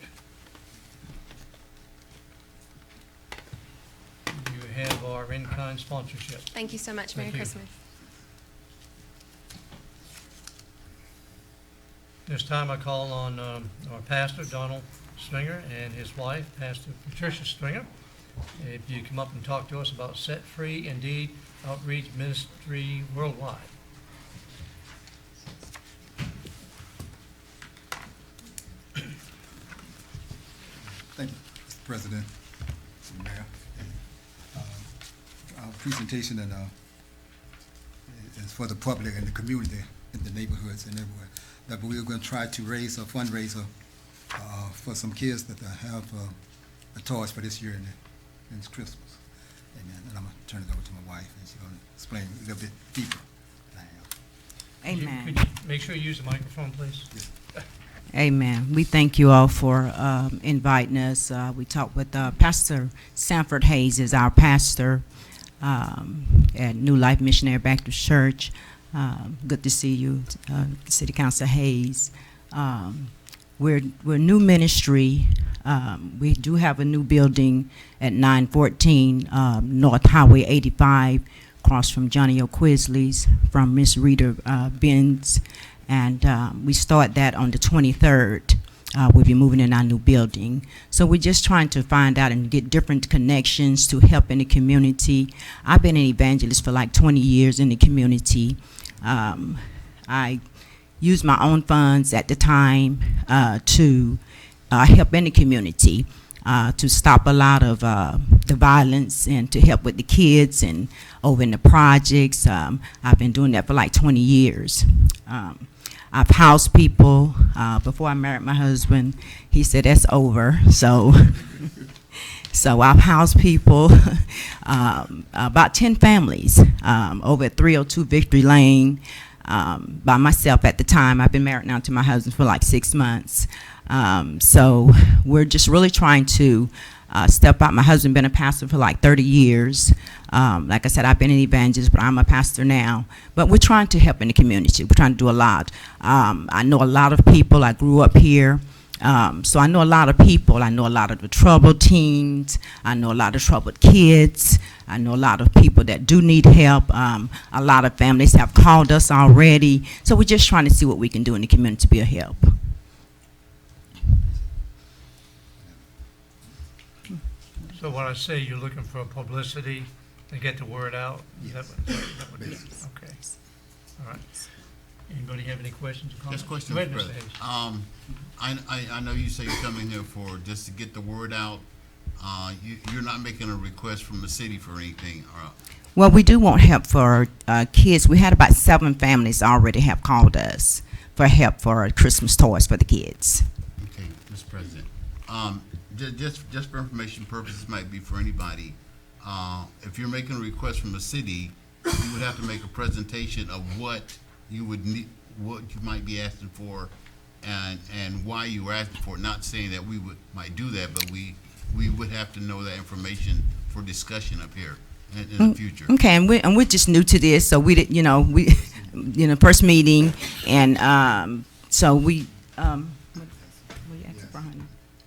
You have our in-kind sponsorship. Thank you so much. Merry Thank you. Christmas. This time I call on our pastor, Donald Stringer, and his wife, Pastor Patricia Stringer. If you come up and talk to us about Set Free Indeed Outreach Ministry Worldwide. Thank you, Mr. President, Mr. Mayor. Our presentation is for the public and the community in the neighborhoods and everywhere. That we're going to try to raise a fundraiser for some kids that have a toys for this year and it's Christmas. Amen. And I'm going to turn it over to my wife and she's going to explain a little bit deeper than I am. Amen. Could you make sure you use the microphone, please? Yes. Amen. We thank you all for inviting us. We talked with Pastor Sanford Hayes is our pastor at New Life Missionary Baptist Church. Good to see you, City Councilor Hayes. We're new ministry. We do have a new building at 914 North Highway 85, across from Johnny O'Quisley's, from Miss Rita Benz. And we start that on the 23rd. We'll be moving in our new building. So we're just trying to find out and get different connections to help in the community. I've been an evangelist for like 20 years in the community. I used my own funds at the time to help in the community, to stop a lot of the violence and to help with the kids and over in the projects. I've been doing that for like 20 years. I've housed people. Before I married my husband, he said that's over. So I've housed people, about 10 families over at 302 Victory Lane by myself at the time. I've been married now to my husband for like 6 months. So we're just really trying to step out. My husband been a pastor for like 30 years. Like I said, I've been an evangelist, but I'm a pastor now. But we're trying to help in the community. We're trying to do a lot. I know a lot of people. I grew up here. So I know a lot of people. I know a lot of the troubled teens. I know a lot of troubled kids. I know a lot of people that do need help. A lot of families have called us already. So we're just trying to see what we can do in the community to be a help. So when I say you're looking for publicity to get the word out? Is that what it is? Okay. All right. Anybody have any questions or comments? Just question, Go ahead, Mr. Mr. President. Hayes. I know you say you're coming here for just to get the word out. You're not making a request from the city for anything. Well, we do want help for kids. We had about 7 families already have called us for help for Christmas toys for the kids. Okay, Mr. President. Just for information purposes, might be for anybody. If you're making a request from the city, you would have to make a presentation of what you would need, what you might be asking for, and why you were asking for it. Not saying that we might do that, but we would have to know that information for discussion up here in the future. Okay, and we're just new to this, so we did, first meeting, and so we.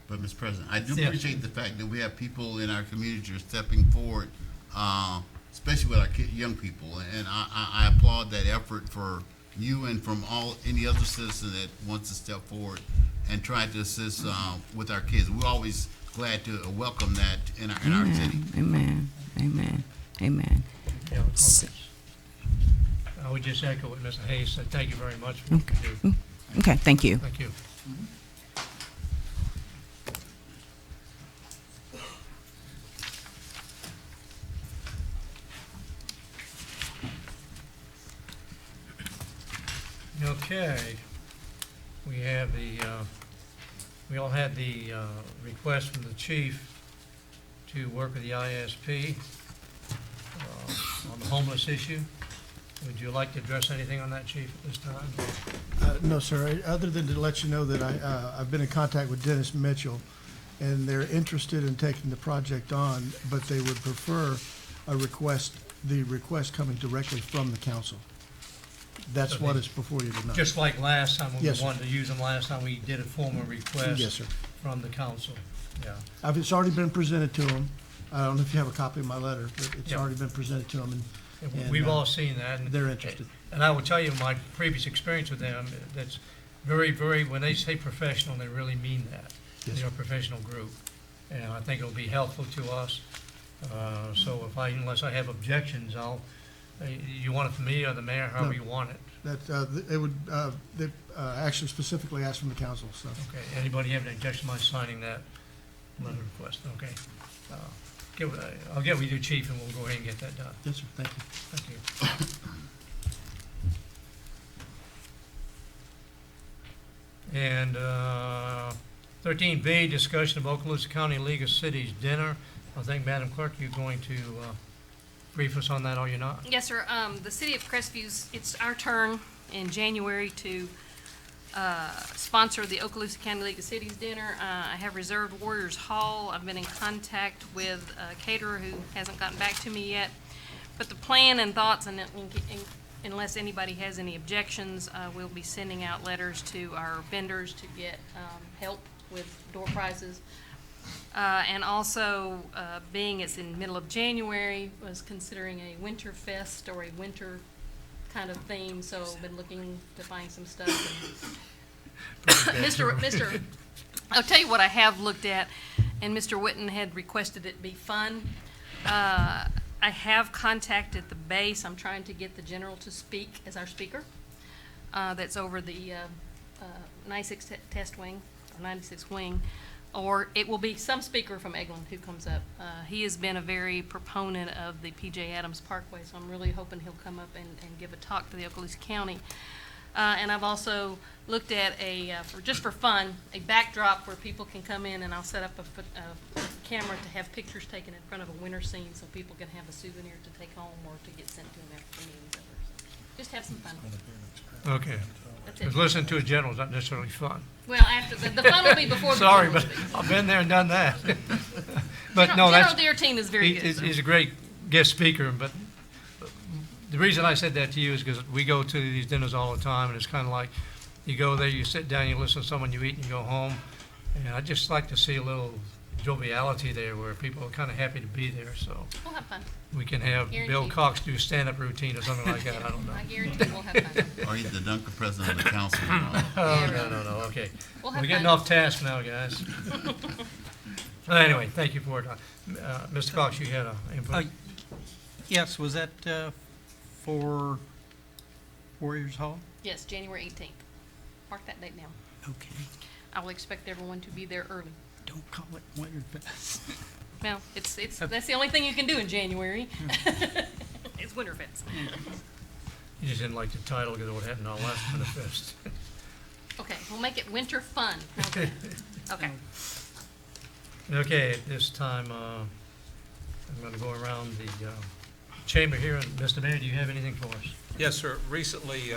But, Mr. President, I do Yeah. appreciate the fact that we have people in our community who are stepping forward, especially with our young people, and I applaud that effort for you and from any other citizen that wants to step forward and try to assist with our kids. We're always glad to welcome that in our city. Amen. Amen. Amen. Any other comments? I would just echo what Mr. Hayes said. Thank you very much for what you do. Okay, thank you. Thank you. Okay, we all had the request from the chief to work with the ISP on the homeless issue. Would you like to address anything on that, chief, at this time? No, sir, other than to let you know that I've been in contact with Dennis Mitchell, and they're interested in taking the project on, but they would prefer a request, the request coming directly from the council. That's what is before you tonight. Just like last time, when we Yes, sir. wanted to use them last time, we did a formal request. Yes, sir. From the council, yeah. It's already been presented to them. I don't know if you have a copy of my letter, but it's Yeah. already been presented to them, and We've all seen that. And they're interested. And I will tell you, my previous experience with them, that's very, very, when they say professional, they really mean that. Yes, They're a professional group, and I think it'll be helpful to us. So unless I have objections, you want it from me or the mayor, however you want it. They actually specifically asked from the council, so. Okay, anybody have an objection to my signing that letter request? Okay. I'll get with you, chief, and we'll go ahead and get that done. Yes, sir, thank you. Thank you. And 13B, discussion of Okaloosa County League of Cities dinner. I think, Madam Clerk, you're going to brief us on that, or you're not? Yes, sir. The city of Crestview, it's our turn in January to sponsor the Okaloosa County League of Cities dinner. I have reserved Warriors Hall. I've been in contact with a caterer who hasn't gotten back to me yet. But the plan and thoughts, and unless anybody has any objections, we'll be sending out letters to our vendors to get help with door prizes. And also, being it's in the middle of January, was considering a winter fest or a winter kind of theme, so I've been looking to find some stuff. And I'll tell you what I have looked at, and Mr. Witten had requested it be fun. I have contacted the base. I'm trying to get the general to speak as our speaker. That's over the 96 test wing, or 96 wing. Or it will be some speaker from Eglin who comes up. He has been a very proponent of the P.J. Adams Parkway, so I'm really hoping he'll come up and give a talk to the Okaloosa County. And I've also looked at just for fun, a backdrop where people can come in, and I'll set up a camera to have pictures taken in front of a winter scene so people can have a souvenir to take home or to get sent to them after the meeting's over. So just have some fun. Okay. That's Because it. listening to a general is not necessarily fun. Well, after the fun will be before the Sorry, general but speaks. I've been there and done that. But no, General that's. Deartine is very good. He's a great guest speaker, but the reason I said that to you is because we go to these dinners all the time, and it's kind of like, you go there, you sit down, you listen to someone, you eat, and you go home. And I just like to see a little joviality there where people are kind of happy to be there, so We'll have fun. we can have Bill Guaranteed. Cox do a stand-up routine or something like that, I don't know. I guarantee we'll have fun. Or he's the Duncan president of the council. Oh, no, okay. We'll have We're getting fun. off task now, guys. Well, anyway, thank you for it. Mr. Cox, you had a input? Yes, was that for Warriors Hall? Yes, January 18th. Mark that date down. Okay. I will expect everyone to be there early. Don't call it Winterfest. Well, that's the only thing you can do in January. It's Winterfest. You just didn't like the title because of what happened on last Winterfest. Okay, we'll make it winter fun. How's that? Okay. Okay, at this time, I'm going to go around the chamber here, and Mr. Mayor, do you have anything for us? Yes, sir. Recently,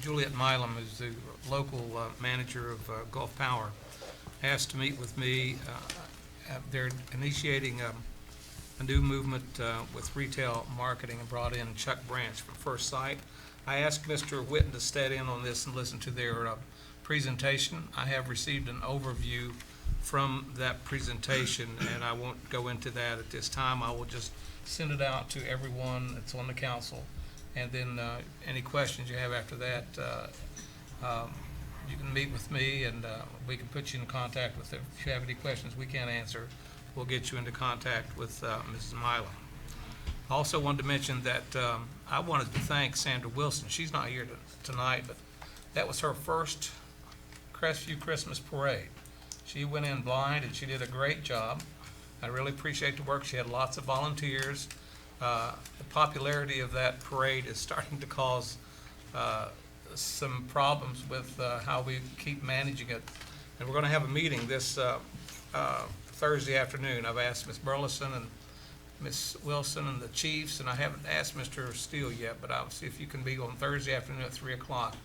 Juliet Milam is the local manager of Gulf Power, asked to meet with me. They're initiating a new movement with retail marketing and brought in Chuck Branch from First Sight. I asked Mr. Witten to stay in on this and listen to their presentation. I have received an overview from that presentation, and I won't go into that at this time. I will just send it out to everyone that's on the council, and then any questions you have after that, you can meet with me, and we can put you in contact with them. If you have any questions we can't answer, we'll get you into contact with Mrs. Milam. I also wanted to mention that I wanted to thank Sandra Wilson. She's not here tonight, but that was her first Crestview Christmas parade. She went in blind, and she did a great job. I really appreciate the work. She had lots of volunteers. The popularity of that parade is starting to cause some problems with how we keep managing it. And we're going to have a meeting this Thursday afternoon. I've asked Ms. Burleson and Ms. Wilson and the chiefs, and I haven't asked Mr. Steele yet, but I'll see if you can be on Thursday afternoon at 3 o'clock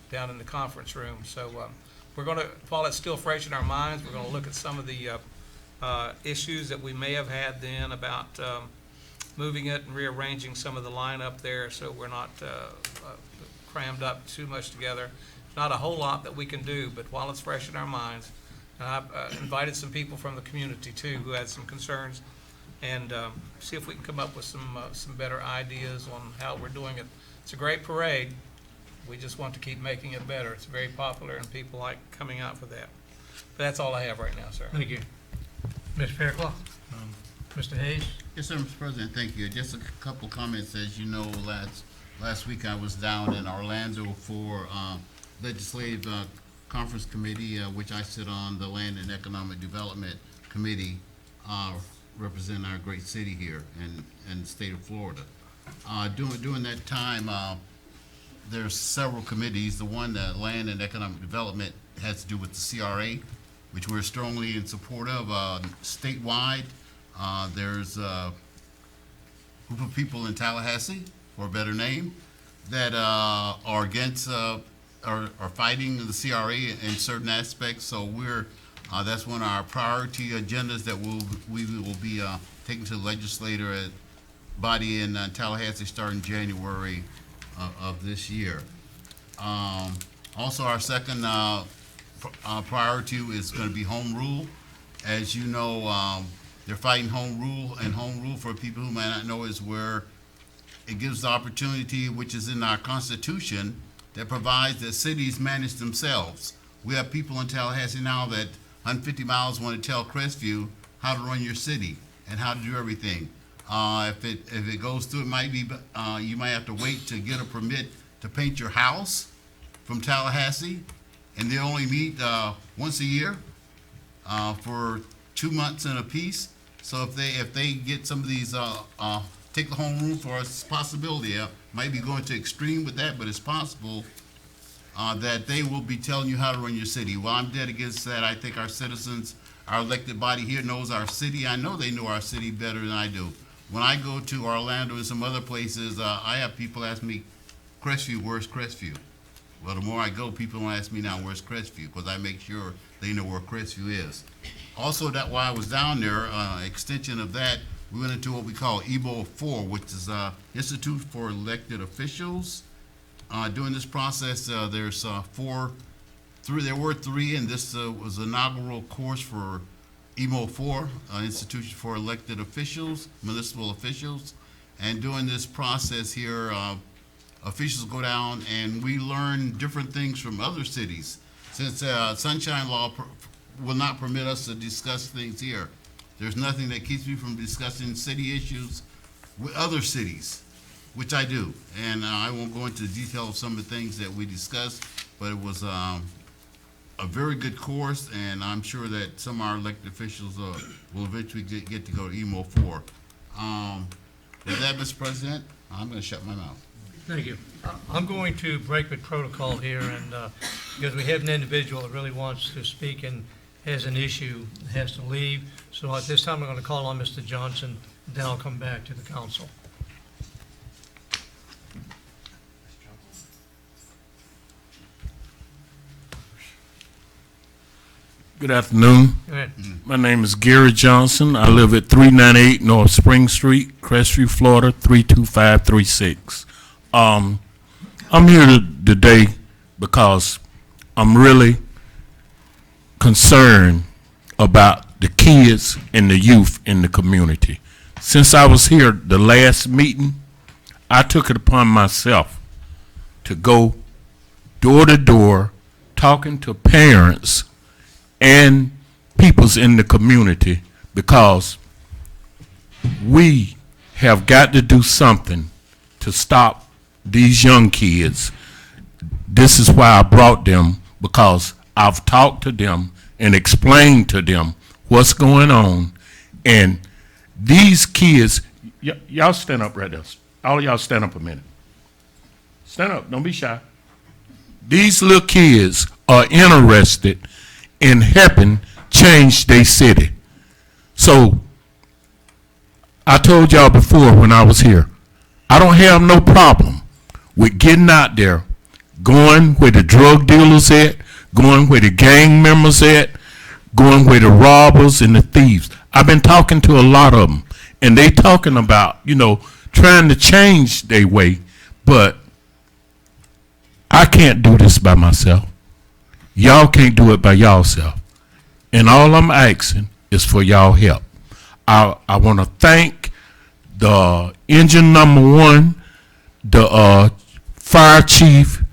down in the conference room. So we're going to, while it's still fresh in our minds, we're going to look at some of the issues that we may have had then about moving it and rearranging some of the lineup there so we're not crammed up too much together. Not a whole lot that we can do, but while it's fresh in our minds, and I've invited some people from the community too who had some concerns, and see if we can come up with some better ideas on how we're doing it. It's a great parade. We just want to keep making it better. It's very popular and people like coming out for that. But that's all I have right now, sir. Thank you. Ms. Fairclough? Mr. Hayes? Yes, sir, Mr. President, thank you. Just a couple comments. As you know, last week I was down in Orlando for Legislative Conference Committee, which I sit on, the Land and Economic Development Committee, representing our great city here in the state of Florida. During that time, there's several committees. The one, the Land and Economic Development, has to do with the CRA, which we're strongly in support of statewide. There's a group of people in Tallahassee, for a better name, that are against, are fighting the CRA in certain aspects. So we're, that's one of our priority agendas that we will be taking to the legislator body in Tallahassee starting January of this year. Also, our second priority is going to be home rule. As you know, they're fighting home rule, and home rule, for people who may not know, is where it gives the opportunity, which is in our Constitution, that provides that cities manage themselves. We have people in Tallahassee now that 150 miles want to tell Crestview how to run your city and how to do everything. If it goes through, it might be, you might have to wait to get a permit to paint your house from Tallahassee, and they only meet once a year for 2 months in a piece. So if they get some of these, take the home rule for us, possibility, might be going to extreme with that, but it's possible that they will be telling you how to run your city. Well, I'm dead against that. I think our citizens, our elected body here knows our city. I know they know our city better than I do. When I go to Orlando and some other places, I have people ask me, Crestview, where's Crestview? Well, the more I go, people ask me now, where's Crestview? Because I make sure they know where Crestview is. Also, that while I was down there, extension of that, we went into what we call EBO 4, which is Institute for Elected Officials. During this process, there's there were three, and this was an inaugural course for EMO 4, Institution for Elected Officials, Municipal Officials. And during this process here, officials go down and we learn different things from other cities. Since Sunshine Law will not permit us to discuss things here, there's nothing that keeps me from discussing city issues with other cities, which I do. And I won't go into the detail of some of the things that we discussed, but it was a very good course, and I'm sure that some of our elected officials will eventually get to go to EMO 4. With that, Mr. President, I'm going to shut my mouth. Thank you. I'm going to break with protocol here, and because we have an individual that really wants to speak and has an issue, has to leave. So at this time, I'm going to call on Mr. Johnson, then I'll come back to the council. Good afternoon. Go ahead. My name is Gary Johnson. I live at 398 North Spring Street, Crestview, Florida, 32536. I'm here today because I'm really concerned about the kids and the youth in the community. Since I was here the last meeting, I took it upon myself to go door to door talking to parents and peoples in the community, because we have got to do something to stop these young kids. This is why I brought them, because I've talked to them and explained to them what's going on. And these kids, y'all stand up right there. All of y'all stand up a minute. Stand up, don't be shy. These little kids are interested in helping change their city. So I told y'all before when I was here, I don't have no problem with getting out there, going where the drug dealers at, going where the gang members at, going where the robbers and the thieves. I've been talking to a lot of them, and they talking about, trying to change their way, but I can't do this by myself. Y'all can't do it by y'allself. And all I'm asking is for y'all help. I want to thank the engine number 1, the fire chief,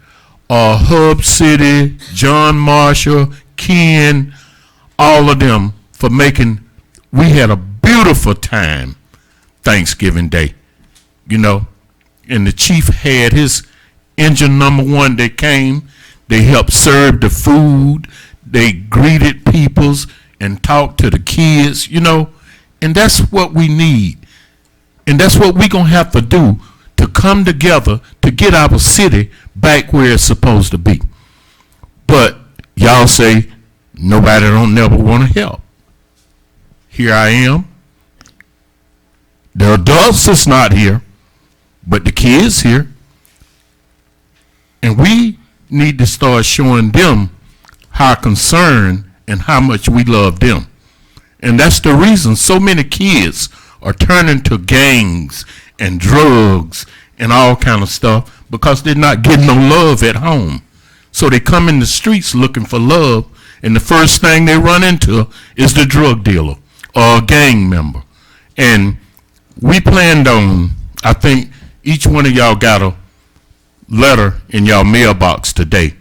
Hub City, John Marshall, Ken, all of them for we had a beautiful time Thanksgiving Day, and the chief had his engine number 1 that came. They helped serve the food. They greeted peoples and talked to the kids, and that's what we need. And that's what we're going to have to do to come together to get our city back where it's supposed to be. But y'all say nobody don't never want to help. Here I am. The adults is not here, but the kids here. And we need to start showing them how concerned and how much we love them. And that's the reason so many kids are turning to gangs and drugs and all kind of stuff, because they're not getting no love at home. So they come in the streets looking for love, and the first thing they run into is the drug dealer or a gang member. And we planned on, I think each one of y'all got a letter in y'all mailbox today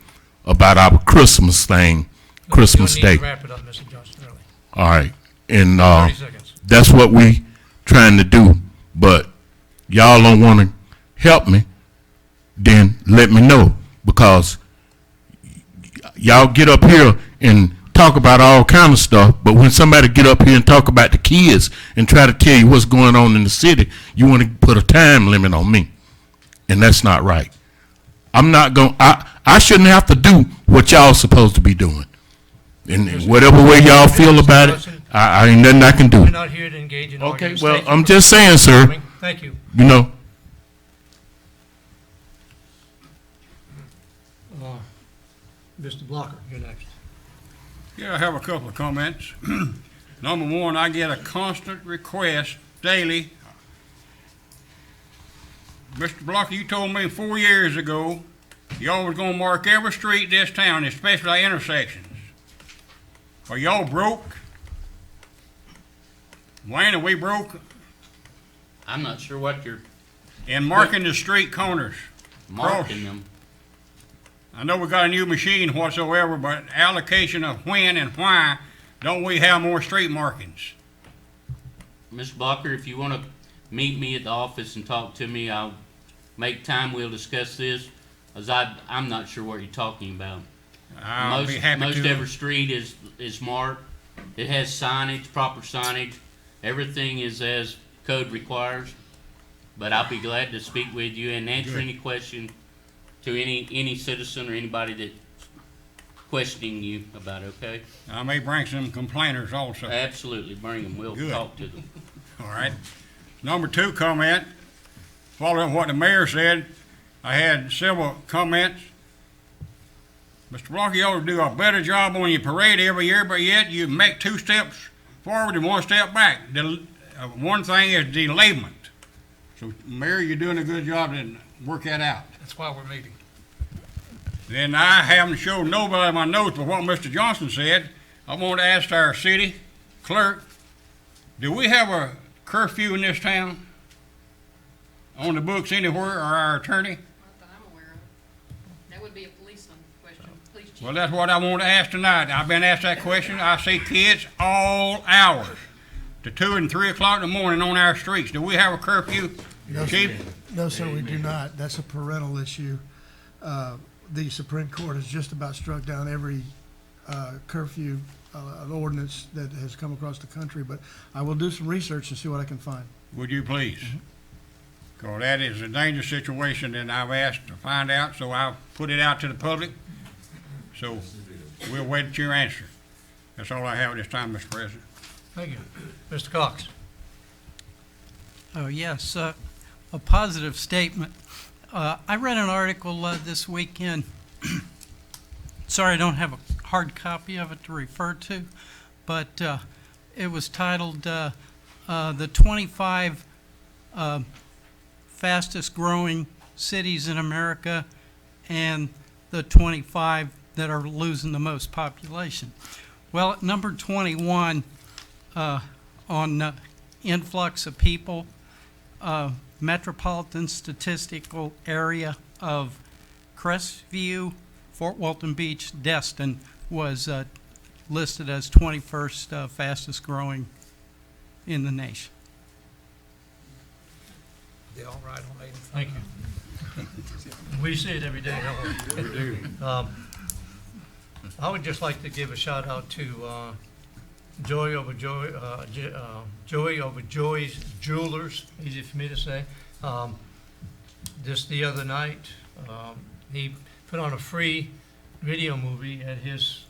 about our Christmas thing, Christmas You'll need Day. to wrap it up, Mr. Johnson, early. All right. And 30 seconds. that's what we trying to do. But y'all don't want to help me, then let me know, because y'all get up here and talk about all kind of stuff, but when somebody get up here and talk about the kids and try to tell you what's going on in the city, you want to put a time limit on me. And that's not right. I'm not going, I shouldn't have to do what y'all supposed to be doing. And whatever way y'all feel about it, I ain't nothing I can do. We're not here to engage in Okay, arguments. well, Thank you I'm for just saying, sir. coming. Thank you. Mr. Blocker, you're next. Yeah, I have a couple of comments. Number 1, I get a constant request daily. Mr. Blocker, you told me 4 years ago y'all was gonna mark every street in this town, especially our intersections. Are y'all broke? Wayne, are we broke I'm not sure what you're in marking the street corners? marking them. I know we got a new machine whatsoever, but allocation of when and why don't we have more street markings? Mr. Blocker, if you want to meet me at the office and talk to me, I'll make time, we'll discuss this, as I'm not sure what you're talking about. I'll be happy Most to. every street is marked. It has signage, proper signage. Everything is as code requires. But I'll be glad to speak with you and answer Good. any question to any citizen or anybody that's questioning you about it, okay? I may bring some complainers also. Absolutely, bring them, we'll Good. talk to them. All right. Number 2 comment, following what the mayor said, I had several comments. Mr. Blocker, you ought to do a better job on your parade every year, but yet you make 2 steps forward and 1 step back. One thing is delayment. So, Mayor, you're doing a good job to work that out. That's why we're meeting. Then I haven't showed nobody my notes, but what Mr. Johnson said, I want to ask our city clerk, do we have a curfew in this town? On the books anywhere, or our attorney? Not that I'm aware of. That would be a policeman question. Police chief. Well, that's what I want to ask tonight. I've been asked that question. I see kids all hours, to 2 and 3 o'clock in the morning on our streets. Do we have a curfew, No, Chief? No, sir, we do not. That's a parental issue. The Supreme Court has just about struck down every curfew ordinance that has come across the country, but I will do some research and see what I can find. Would you please? Because that is a dangerous situation, and I've asked to find out, so I'll put it out to the public. So we'll wait your answer. That's all I have at this time, Mr. President. Thank you. Mr. Cox. Oh, yes, a positive statement. I read an article this weekend. Sorry, I don't have a hard copy of it to refer to, but it was titled the 25 fastest growing cities in America and the 25 that are losing the most population. Well, at number 21, on influx of people, metropolitan statistical area of Crestview, Fort Walton Beach, Destin was listed as 21st fastest growing in the nation. They all right on 85? Thank you. We see it every day, don't we? I would just like to give a shout out to Joey over Joey's Jewelers, easy for me to say. Just the other night, he put on a free video movie at his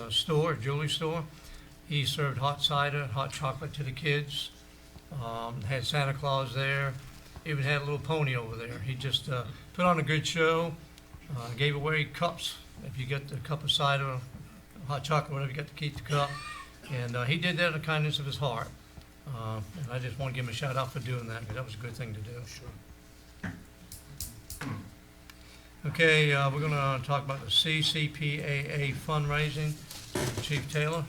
store, jewelry store. He served hot cider, hot chocolate to the kids, had Santa Claus there, even had a little pony over there. He just put on a good show, gave away cups. If you get the cup of cider, hot chocolate, whatever, you got to keep the cup. And he did that in the kindness of his heart. And I just want to give him a shout out for doing that, because that was a good thing to do. Sure. Okay, we're going to talk about the CCPAA fundraising. Chief Taylor.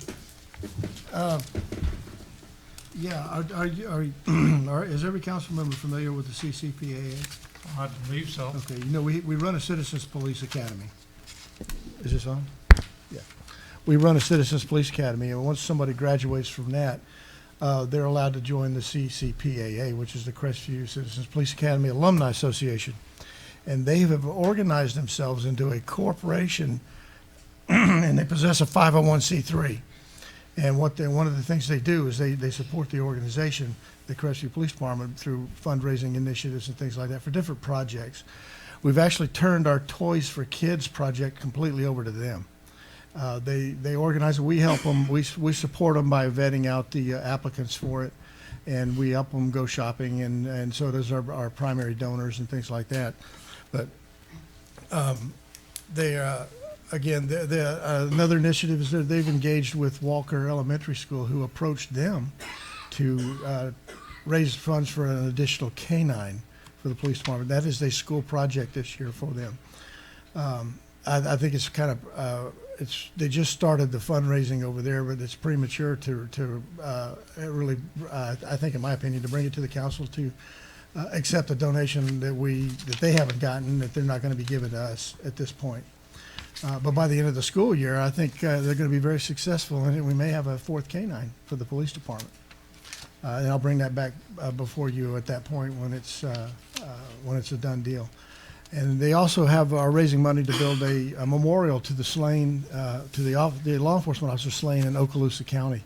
Yeah, is every council member familiar with the CCPAA? I believe so. Okay, you know, we run a Citizens Police Academy. Is this on? Yeah. We run a Citizens Police Academy, and once somebody graduates from that, they're allowed to join the CCPAA, which is the Crestview Citizens Police Academy Alumni Association. And they have organized themselves into a corporation, and they possess a 501c3. And one of the things they do is they support the organization, the Crestview Police Department, through fundraising initiatives and things like that for different projects. We've actually turned our Toys for Kids project completely over to them. They organize it. We help them. We support them by vetting out the applicants for it, and we help them go shopping, and so does our primary donors and things like that. But another initiative is that they've engaged with Walker Elementary School, who approached them to raise funds for an additional canine for the police department. That is a school project this year for them. I think it's kind of they just started the fundraising over there, but it's premature to really, I think, in my opinion, to bring it to the council to accept a donation that they haven't gotten, that they're not going to be giving to us at this point. But by the end of the school year, I think they're going to be very successful, and we may have a fourth canine for the police department. And I'll bring that back before you at that point when it's a done deal. And they also are raising money to build a memorial to the slain, to the law enforcement officers slain in Okaloosa County.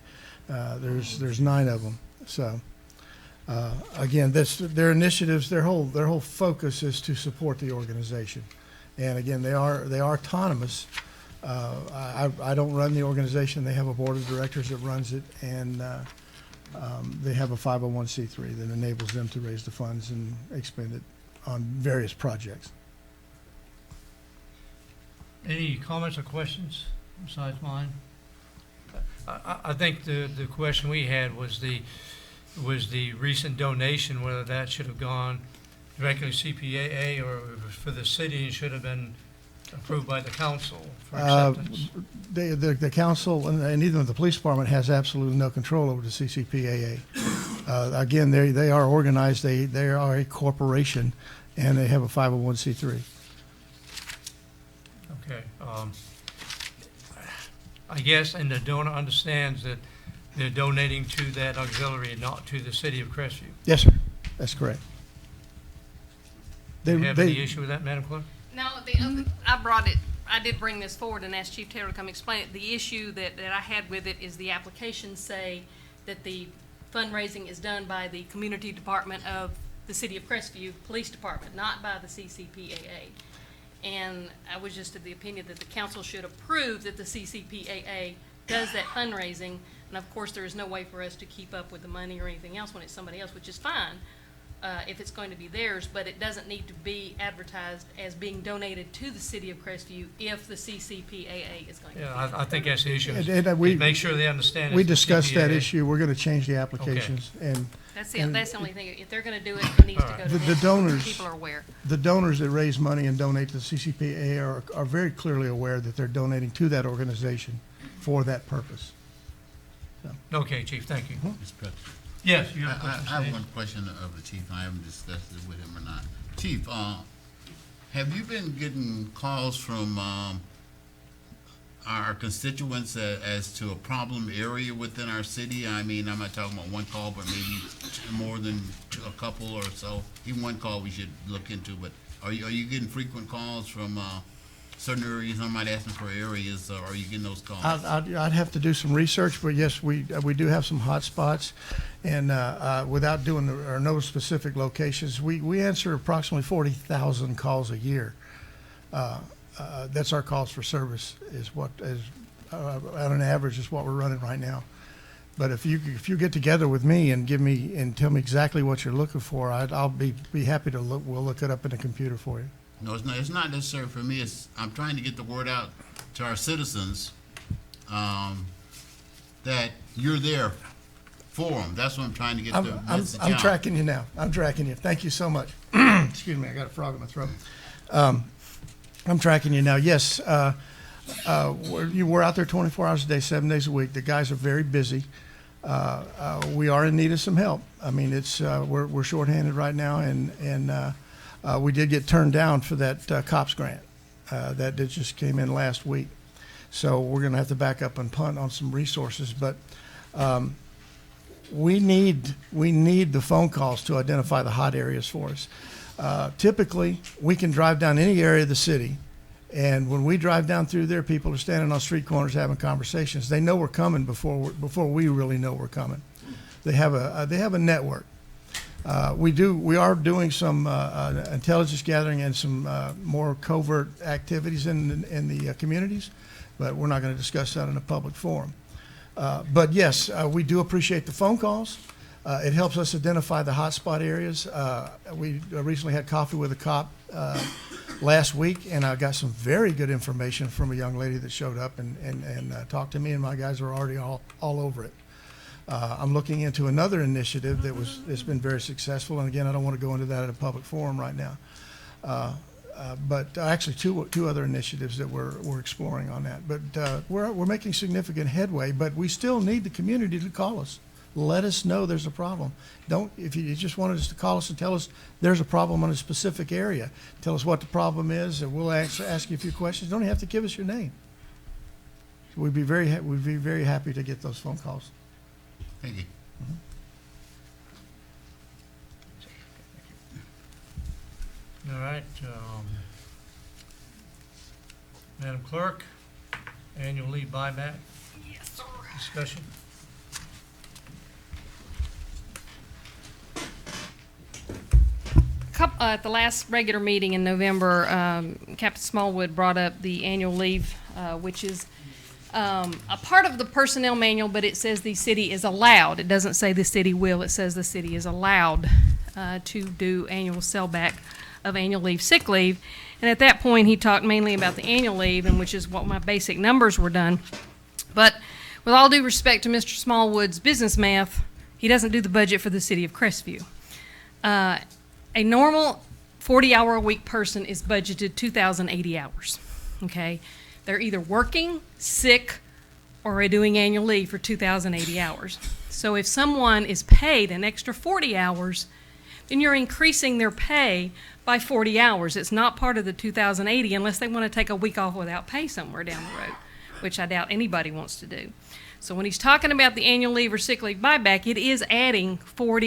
There's 9 of them. So again, their initiatives. Their whole focus is to support the organization. And again, they are autonomous. I don't run the organization. They have a board of directors that runs it, and they have a 501c3 that enables them to raise the funds and expend it on various projects. Any comments or questions besides mine? I think the question we had was the recent donation, whether that should have gone directly to CPAA or for the city and should have been approved by the council for acceptance. The council and even the police department has absolutely no control over the CCPAA. Again, they are organized. They are a corporation, and they have a 501c3. Okay. I guess, and the donor understands that they're donating to that auxiliary and not to the city of Crestview. Yes, sir. That's correct. Do you have any issue with that, Madam Clerk? No, I did bring this forward and asked Chief Taylor to come explain it. The issue that I had with it is the applications say that the fundraising is done by the community department of the City of Crestview Police Department, not by the CCPAA. And I was just of the opinion that the council should approve that the CCPAA does that fundraising. And of course, there is no way for us to keep up with the money or anything else when it's somebody else, which is fine. if it's going to be theirs, but it doesn't need to be advertised as being donated to the city of Crestview if the CCPAA is going to. Yeah, I think that's the issue. And we- Make sure they understand. We it's the discussed that CPAA. issue. We're going to change the applications, and That's the And- only thing. If they're gonna do it, it needs to go to the them. donors. People are aware. The donors that raise money and donate to the CCPA are very clearly aware that they're donating to that organization for that purpose. Okay, Chief, thank you. Mm-hmm. Mr. President. Yes, you have a question, I have Steve? one question of the chief. I haven't discussed it with him or not. Chief, have you been getting calls from our constituents as to a problem area within our city? I mean, I'm not talking about one call, but maybe more than a couple or so. Even one call we should look into, but are you getting frequent calls from certain areas? I'm not asking for areas, or are you getting those calls? I'd have to do some research, but yes, we do have some hot spots. And without doing or no specific locations, we answer approximately 40,000 calls a year. That's our calls for service is what is on an average is what we're running right now. But if you get together with me and tell me exactly what you're looking for, I'll be happy to look. We'll look it up in the computer for you. No, it's not necessary for me. I'm trying to get the word out to our citizens that you're there for them. That's what I'm trying to get the message I'm out. tracking you now. I'm tracking you. Thank you so much. Excuse me, I got a frog in my throat. I'm tracking you now. Yes, we're out there 24 hours a day, 7 days a week. The guys are very busy. We are in need of some help. I mean, we're shorthanded right now, and we did get turned down for that COPS grant that just came in last week. So we're going to have to back up and punt on some resources, but we need the phone calls to identify the hot areas for us. Typically, we can drive down any area of the city, and when we drive down through there, people are standing on street corners having conversations. They know we're coming before we really know we're coming. They have a network. We are doing some intelligence gathering and some more covert activities in the communities, but we're not going to discuss that in a public forum. But yes, we do appreciate the phone calls. It helps us identify the hotspot areas. We recently had coffee with a cop last week, and I got some very good information from a young lady that showed up and talked to me, and my guys are already all over it. I'm looking into another initiative that's been very successful, and again, I don't want to go into that at a public forum right now. But actually, two other initiatives that we're exploring on that. But we're making significant headway. But we still need the community to call us. Let us know there's a problem. If you just wanted us to call us and tell us there's a problem in a specific area, tell us what the problem is, and we'll ask you a few questions. Don't even have to give us your name. So we'd be very happy to get those phone calls. Thank you. All right. Madam Clerk, annual leave buyback. Yes, sir. Discussion. At the last regular meeting in November, Captain Smallwood brought up the annual leave, which is a part of the personnel manual, but it says the city is allowed. It doesn't say the city will. It says the city is allowed to do annual sellback of annual leave, sick leave. And at that point, he talked mainly about the annual leave, and which is what my basic numbers were done. But with all due respect to Mr. Smallwood's business math, he doesn't do the budget for the city of Crestview. A normal 40-hour-a-week person is budgeted 2,080 hours, okay? They're either working, sick, or are doing annual leave for 2,080 hours. So if someone is paid an extra 40 hours, then you're increasing their pay by 40 hours. It's not part of the 2,080 unless they want to take a week off without pay somewhere down the road, which I doubt anybody wants to do. So when he's talking about the annual leave or sick leave buyback, it is adding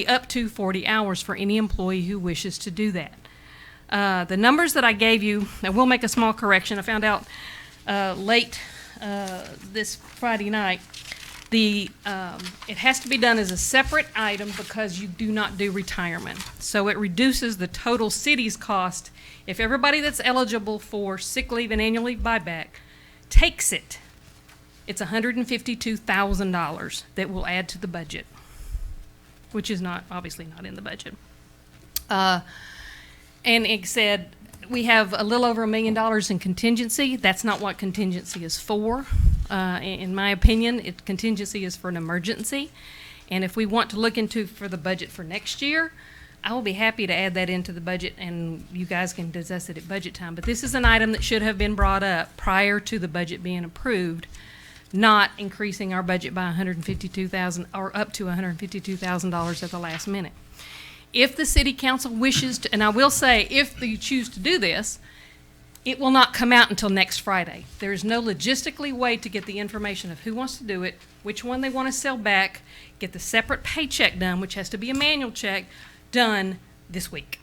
up to 40 hours for any employee who wishes to do that. The numbers that I gave you, I will make a small correction. I found out late this Friday night. It has to be done as a separate item because you do not do retirement. So it reduces the total city's cost. If everybody that's eligible for sick leave and annual leave buyback takes it, it's $152,000 that will add to the budget, which is obviously not in the budget. And it said, we have a little over $1 million in contingency. That's not what contingency is for. In my opinion, contingency is for an emergency. And if we want to look into for the budget for next year, I will be happy to add that into the budget, and you guys can discuss it at budget time. But this is an item that should have been brought up prior to the budget being approved, not increasing our budget by $152,000 or up to $152,000 at the last minute. If the city council wishes to, and I will say, if you choose to do this, it will not come out until next Friday. There is no logistically way to get the information of who wants to do it, which one they want to sell back, get the separate paycheck done, which has to be a manual check, done this week.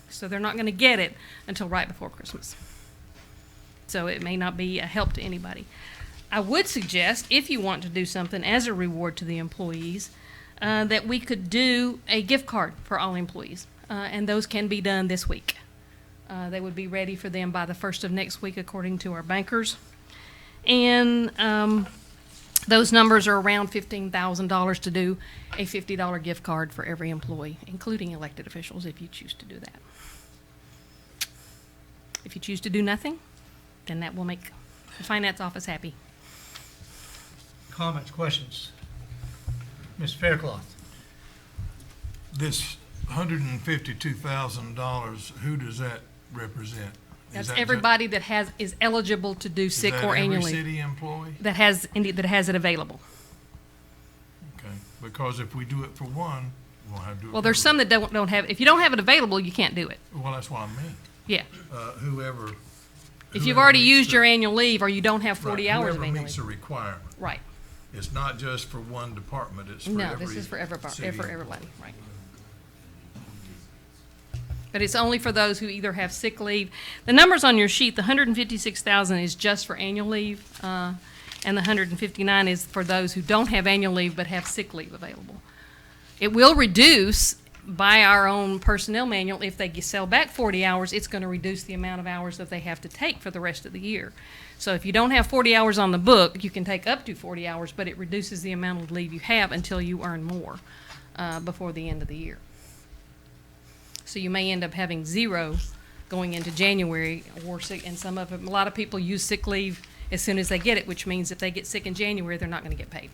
So they're not going to get it until right before Christmas. So it may not be a help to anybody. I would suggest, if you want to do something as a reward to the employees, that we could do a gift card for all employees, and those can be done this week. They would be ready for them by the 1st of next week, according to our bankers. And those numbers are around $15,000 to do a $50 gift card for every employee, including elected officials, if you choose to do that. If you choose to do nothing, then that will make the finance office happy. Comments, questions? Mr. Faircloth? This $152,000, who does that represent? That's everybody that is eligible to do sick or annual leave. Is that every city employee? That has it available. Okay, because if we do it for one, we'll have to do it. Well, there's some that don't have. If you don't have it available, you can't do it. Well, that's what I mean. Yeah. Whoever. If you've already used your annual leave or you don't have 40 hours of whoever annual meets leave. a requirement. Right. It's not just for one department, it's for No, every this is for everybody, city for employee. everybody, right. But it's only for those who either have sick leave. The numbers on your sheet, the 156,000 is just for annual leave, and the 159 is for those who don't have annual leave but have sick leave available. It will reduce by our own personnel manual. If they sell back 40 hours, it's going to reduce the amount of hours that they have to take for the rest of the year. So if you don't have 40 hours on the book, you can take up to 40 hours, but it reduces the amount of leave you have until you earn more before the end of the year. So you may end up having 0 going into January, or sick, and some of them, a lot of people use sick leave as soon as they get it, which means if they get sick in January, they're not going to get paid.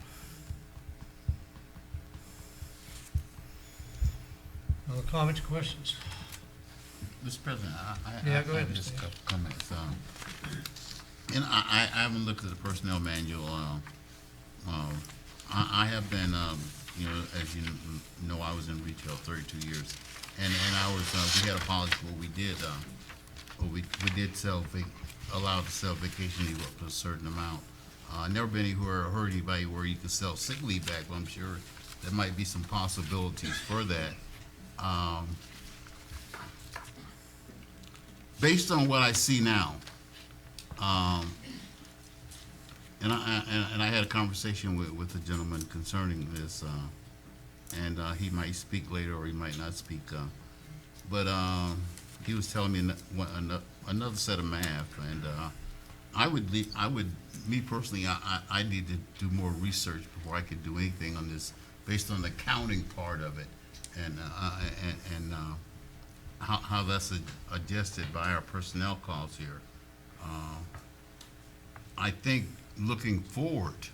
Other comments, questions? Mr. President, Yeah, go ahead, have just a Mr. couple comments. And I haven't looked at the personnel manual. I have been, as you know, I was in retail 32 years. And I was, we had a policy where we did allow to sell vacation leave up to a certain amount. Never been anywhere or heard anybody where you could sell sick leave back, but I'm sure there might be some possibilities for that. Based on what I see now, and I had a conversation with the gentleman concerning this, and he might speak later or he might not speak, but he was telling me another set of math, and me personally, I need to do more research before I could do anything on this, based on the counting part of it, and how that's adjusted by our personnel costs here. I think looking forward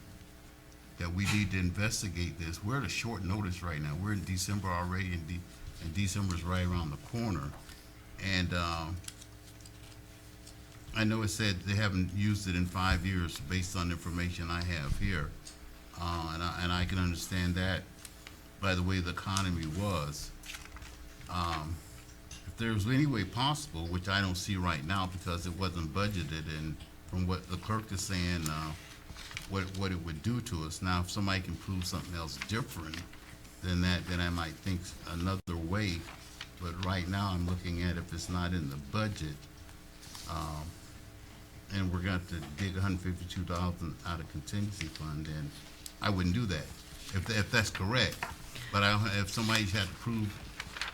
that we need to investigate this. We're at a short notice right now. We're in December already, and December's right around the corner. And I know it said they haven't used it in 5 years based on the information I have here. And I can understand that by the way the economy was. If there's any way possible, which I don't see right now because it wasn't budgeted, and from what the clerk is saying, what it would do to us. Now, if somebody can prove something else different than that, then I might think another way. But right now, I'm looking at if it's not in the budget, and we're going to have to dig $152,000 out of contingency fund, then I wouldn't do that, if that's correct. But if somebody had to prove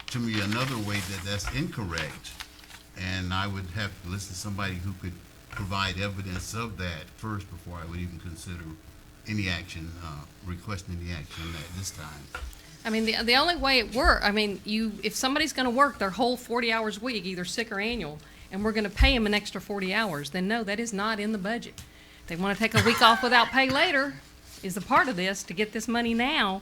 to me another way that that's incorrect, and I would have to listen to somebody who could provide evidence of that first before I would even consider any action, requesting any action at this time. I mean, the only way it work, I mean, if somebody's gonna work their whole 40 hours a week, either sick or annual, and we're gonna pay them an extra 40 hours, then no, that is not in the budget. If they wanna take a week off without pay later, is a part of this, to get this money now,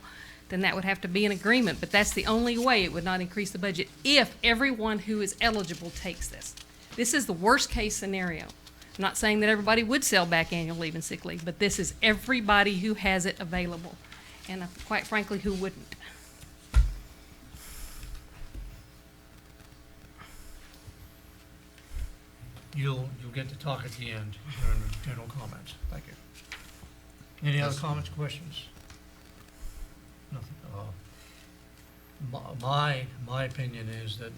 then that would have to be an agreement, but that's the only way it would not increase the budget, if everyone who is eligible takes this. This is the worst-case scenario. I'm not saying that everybody would sell back annual leave and sick leave, but this is everybody who has it available, and quite frankly, who wouldn't. You'll get to talk at the end during the general comments. Thank you. Any other comments, questions? Nothing. My opinion is that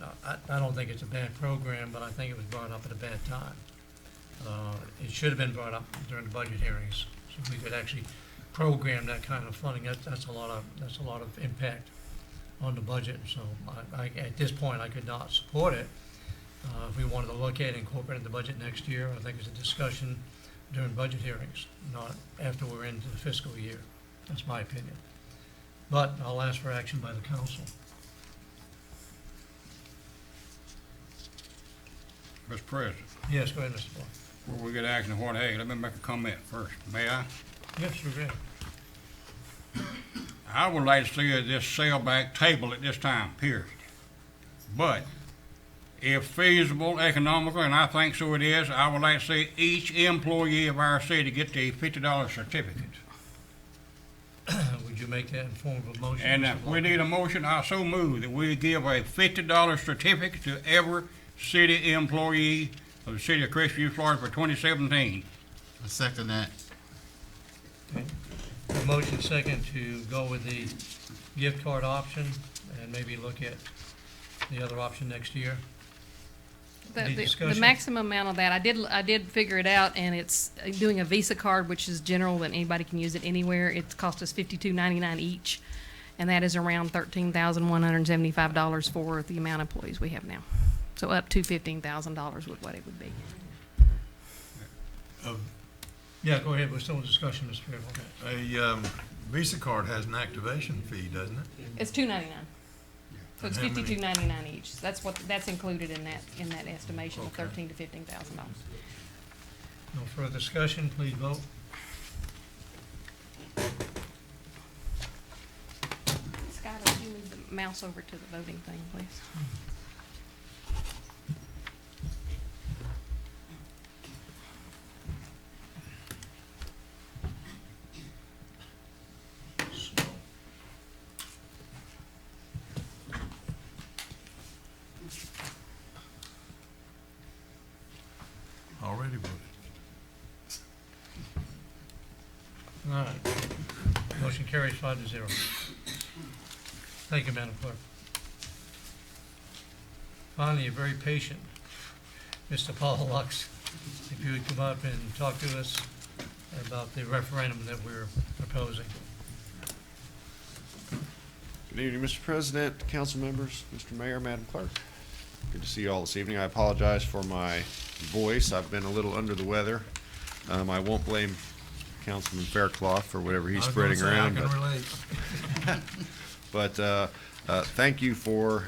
I don't think it's a bad program, but I think it was brought up at a bad time. It should have been brought up during the budget hearings, so we could actually program that kind of funding. That's a lot of impact on the budget. So at this point, I could not support it. If we wanted to look at incorporating the budget next year, I think it's a discussion during budget hearings, not after we're into the fiscal year. That's my opinion. But I'll ask for action by the council. Mr. President, Yes, go ahead, Mr. Block. before we get action on what, hey, let me make a comment first. May I? Yes, you're good. I would like to see this sale back table at this time, period. But if feasible, economical, and I think so it is, I would like to see each employee of our city get the $50 certificate. Would you make that in form of a motion? And Mr. if we Block? need a motion, I so move that we give a $50 certificate to every city employee of the city of Crestview, Florida for 2017. I second that. A motion second to go with the gift card option and maybe look at the other option next year. Any The discussion? maximum amount of that, I did figure it out, and it's doing a Visa card, which is general, and anybody can use it anywhere. It cost us $52.99 each, and that is around $13,175 for the amount of employees we have now. So up to $15,000 with what it would be. Yeah, go ahead, we're still in discussion, Mr. Fairwell. A Visa card has an activation fee, doesn't it? It's $2.99. So it's And how many- $52.99 each. That's included in that estimation of Okay. $13,000 to $15,000. No further discussion, please vote. Scott, if you move the mouse over to the voting thing, please. Already voted. All right. Motion carries 5-0. Thank you, Madam Clerk. Finally, you're very patient. Mr. Paul Lux, if you would come up and talk to us about the referendum that we're proposing. Good evening, Mr. President, council members, Mr. Mayor, Madam Clerk. Good to see you all this evening. I apologize for my voice. I've been a little under the weather. I won't blame Councilman Faircloth for whatever he's spreading around. I can relate. But thank you for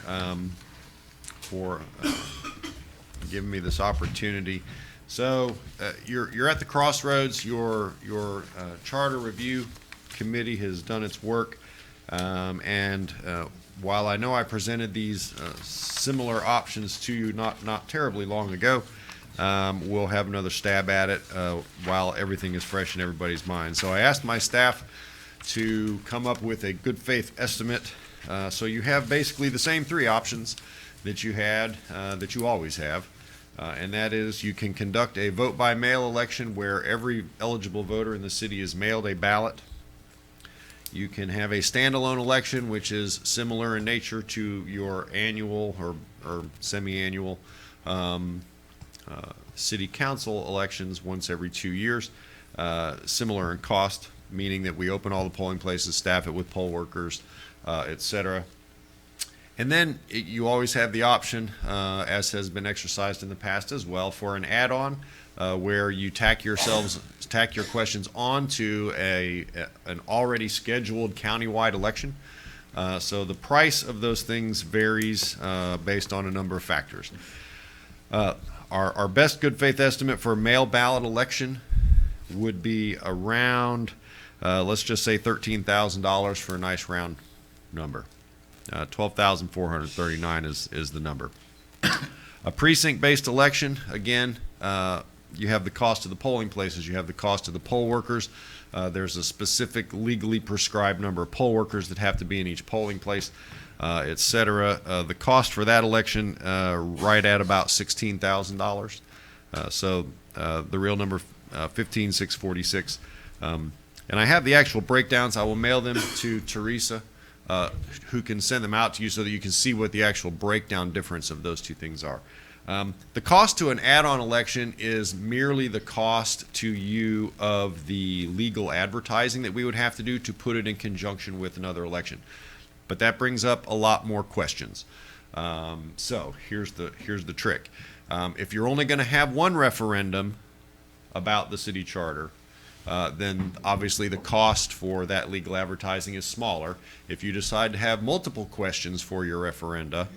giving me this opportunity. So you're at the crossroads. Your charter review committee has done its work, and while I know I presented these similar options to you not terribly long ago, we'll have another stab at it while everything is fresh in everybody's mind. So I asked my staff to come up with a good faith estimate. So you have basically the same three options that you had, that you always have. And that is, you can conduct a vote by mail election where every eligible voter in the city is mailed a ballot. You can have a standalone election, which is similar in nature to your annual or semi-annual city council elections once every 2 years. Similar in cost, meaning that we open all the polling places, staff it with poll workers, etc. And then you always have the option, as has been exercised in the past as well, for an add-on where you tack your questions onto an already scheduled countywide election, So the price of those things varies based on a number of factors. Our best good faith estimate for a mail ballot election would be around, let's just say $13,000 for a nice round number. 12,439 is the number. A precinct-based election, again, you have the cost of the polling places, you have the cost of the poll workers. There's a specific legally prescribed number of poll workers that have to be in each polling place, et cetera. The cost for that election right at about $16,000. So the real number, 15,646. And I have the actual breakdowns. I will mail them to Teresa, who can send them out to you so that you can see what the actual breakdown difference of those two things are. The cost to an add-on election is merely the cost to you of the legal advertising that we would have to do to put it in conjunction with another election. But that brings up a lot more questions. So here's the trick. If you're only going to have one referendum about the city charter, then obviously the cost for that legal advertising is smaller. If you decide to have multiple questions for your referenda,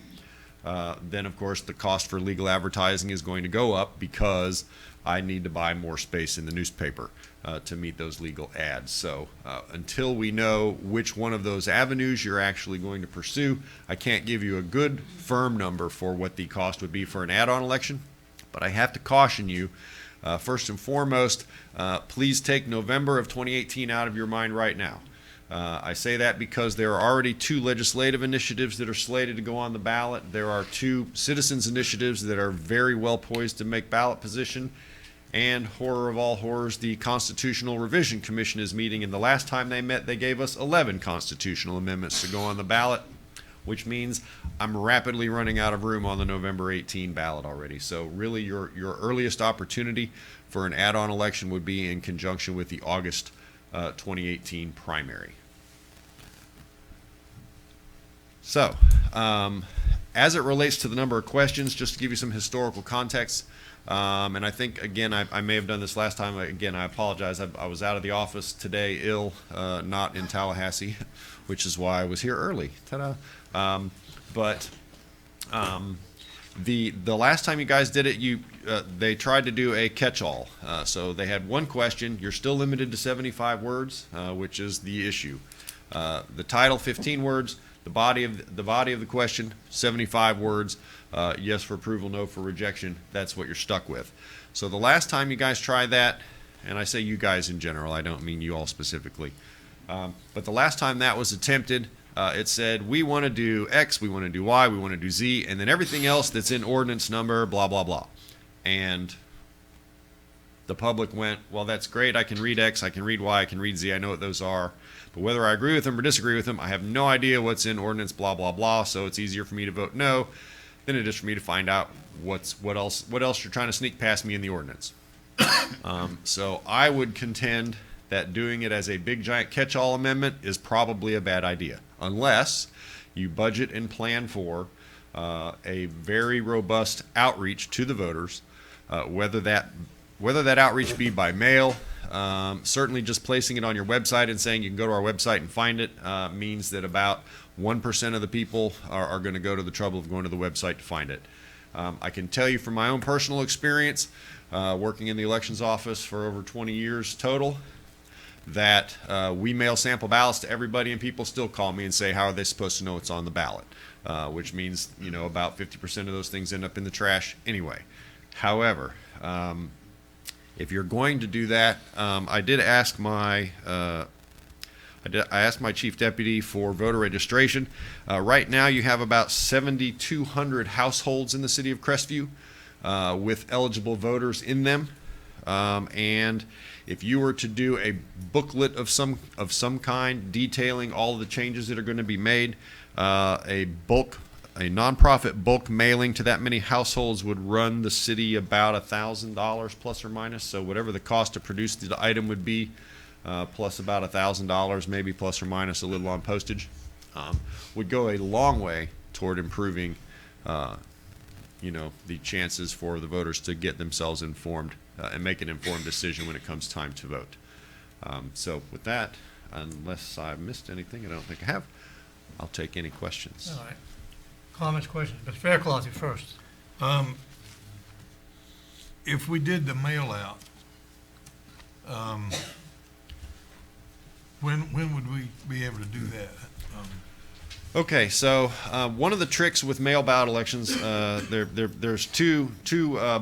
then of course the cost for legal advertising is going to go up because I need to buy more space in the newspaper to meet those legal ads. So until we know which one of those avenues you're actually going to pursue, I can't give you a good firm number for what the cost would be for an add-on election. But I have to caution you, first and foremost, please take November of 2018 out of your mind right now. I say that because there are already 2 legislative initiatives that are slated to go on the ballot. There are 2 citizens initiatives that are very well poised to make ballot position. And horror of all horrors, the Constitutional Revision Commission is meeting, and the last time they met, they gave us 11 constitutional amendments to go on the ballot, which means I'm rapidly running out of room on the November 18 ballot already. So really your earliest opportunity for an add-on election would be in conjunction with the August 2018 primary. So, as it relates to the number of questions, just to give you some historical context, and I think, again, I may have done this last time. Again, I apologize. I was out of the office today, ill, not in Tallahassee, which is why I was here early. Ta-da. The last time you guys did it, they tried to do a catch-all. So they had one question. You're still limited to 75 words, which is the issue. The title, 15 words. The body of the question, 75 words. Yes for approval, no for rejection. That's what you're stuck with. So the last time you guys tried that, and I say you guys in general, I don't mean you all specifically, but the last time that was attempted, it said we want to do X, we want to do Y, we want to do Z, and then everything else that's in ordinance number, blah, blah, blah. And the public went, well, that's great. I can read X, I can read Y, I can read Z. I know what those are. But whether I agree with them or disagree with them, I have no idea what's in ordinance, blah, blah, blah. So it's easier for me to vote no than it is for me to find out what else you're trying to sneak past me in the ordinance. So I would contend that doing it as a big giant catch-all amendment is probably a bad idea, unless you budget and plan for a very robust outreach to the voters, whether that outreach be by mail. Certainly just placing it on your website and saying you can go to our website and find it means that about 1% of the people are going to go to the trouble of going to the website to find it. I can tell you from my own personal experience, working in the elections office for over 20 years total, that we mail sample ballots to everybody and people still call me and say, how are they supposed to know it's on the ballot? Which means, about 50% of those things end up in the trash anyway. However, if you're going to do that, I did ask my chief deputy for voter registration. Right now, you have about 7,200 households in the city of Crestview with eligible voters in them, and if you were to do a booklet of some kind detailing all of the changes that are going to be made, a nonprofit bulk mailing to that many households would run the city about $1,000 plus or minus. So whatever the cost to produce the item would be, plus about $1,000, maybe plus or minus a little on postage, would go a long way toward improving, the chances for the voters to get themselves informed and make an informed decision when it comes time to vote. So with that, unless I've missed anything, I don't think I have. I'll take any questions. All right. Comments, questions? Mr. Fairclough, you first. If we did the mail out, when would we be able to do that? Okay, so one of the tricks with mail ballot elections, there's two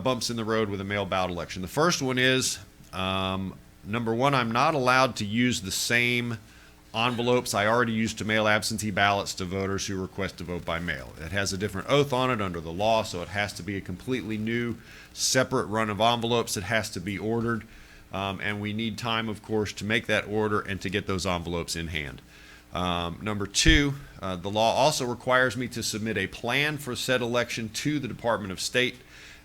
bumps in the road with a mail ballot election. The first one is, number one, I'm not allowed to use the same envelopes I already used to mail absentee ballots to voters who request to vote by mail. It has a different oath on it under the law, so it has to be a completely new, separate run of envelopes. It has to be ordered, and we need time, of course, to make that order and to get those envelopes in hand. Number two, the law also requires me to submit a plan for said election to the Department of State,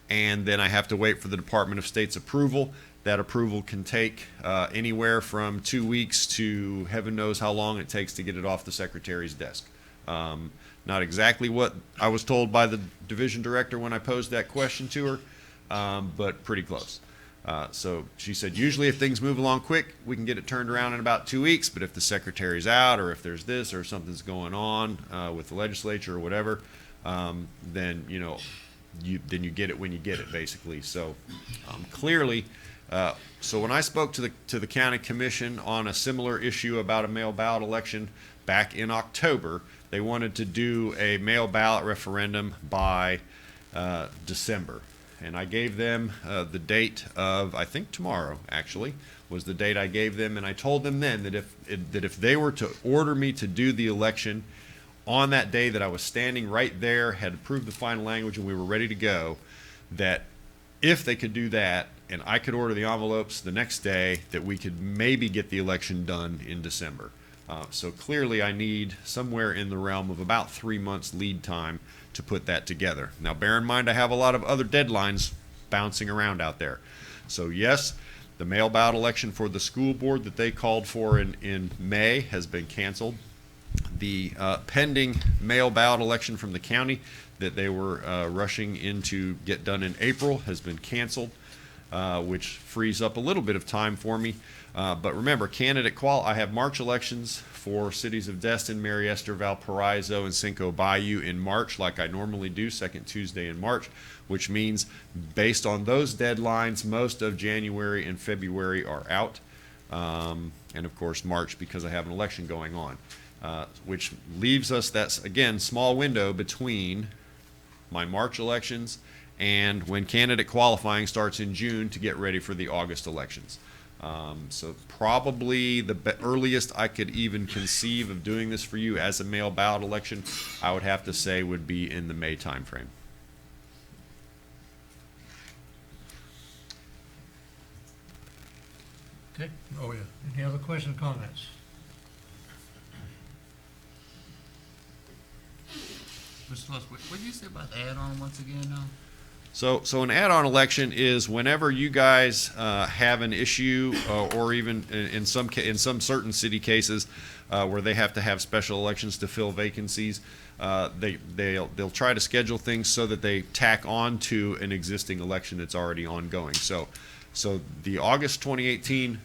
and then I have to wait for the Department of State's approval. That approval can take anywhere from 2 weeks to heaven knows how long it takes to get it off the Secretary's desk. Not exactly what I was told by the division director when I posed that question to her, but pretty close. So she said, usually if things move along quick, we can get it turned around in about 2 weeks, but if the Secretary's out or if there's this or something's going on with the legislature or whatever, then you get it when you get it, basically. So clearly, so when I spoke to the county commission on a similar issue about a mail ballot election back in October, they wanted to do a mail ballot referendum by December. And I gave them the date of, I think tomorrow actually, was the date I gave them. And I told them then that if they were to order me to do the election on that day that I was standing right there, had approved the final language, and we were ready to go, that if they could do that and I could order the envelopes the next day, that we could maybe get the election done in December. So clearly I need somewhere in the realm of about 3 months lead time to put that together. Now bear in mind I have a lot of other deadlines bouncing around out there. So yes, the mail ballot election for the school board that they called for in May has been canceled. The pending mail ballot election from the county that they were rushing in to get done in April has been canceled, which frees up a little bit of time for me. But remember, I have March elections for cities of Destin, Mary Esther, Valparaiso, and Cinco Bayou in March, like I normally do, second Tuesday in March, which means based on those deadlines, most of January and February are out. And of course, March, because I have an election going on, which leaves us that, again, small window between my March elections and when candidate qualifying starts in June to get ready for the August elections. So probably the earliest I could even conceive of doing this for you as a mail ballot election, I would have to say would be in the May timeframe. Okay. Oh, yeah. Any other questions or comments? Mr. Lusk, what did you say about the add-on once again now? So an add-on election is whenever you guys have an issue, or even in some certain city cases where they have to have special elections to fill vacancies, they'll try to schedule things so that they tack on to an existing election that's already ongoing. So the August 2018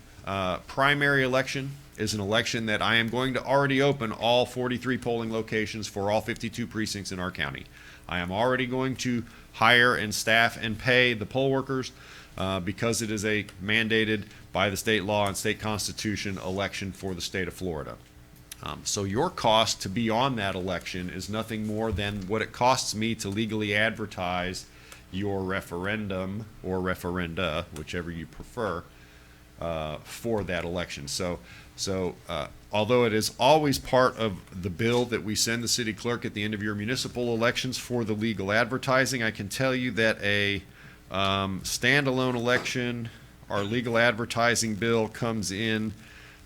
primary election is an election that I am going to already open all 43 polling locations for all 52 precincts in our county. I am already going to hire and staff and pay the poll workers because it is a mandated by the state law and state constitution election for the state of Florida. So your cost to be on that election is nothing more than what it costs me to legally advertise your referendum or referenda, whichever you prefer, for that election. So although it is always part of the bill that we send the city clerk at the end of your municipal elections for the legal advertising, I can tell you that a standalone election, our legal advertising bill comes in,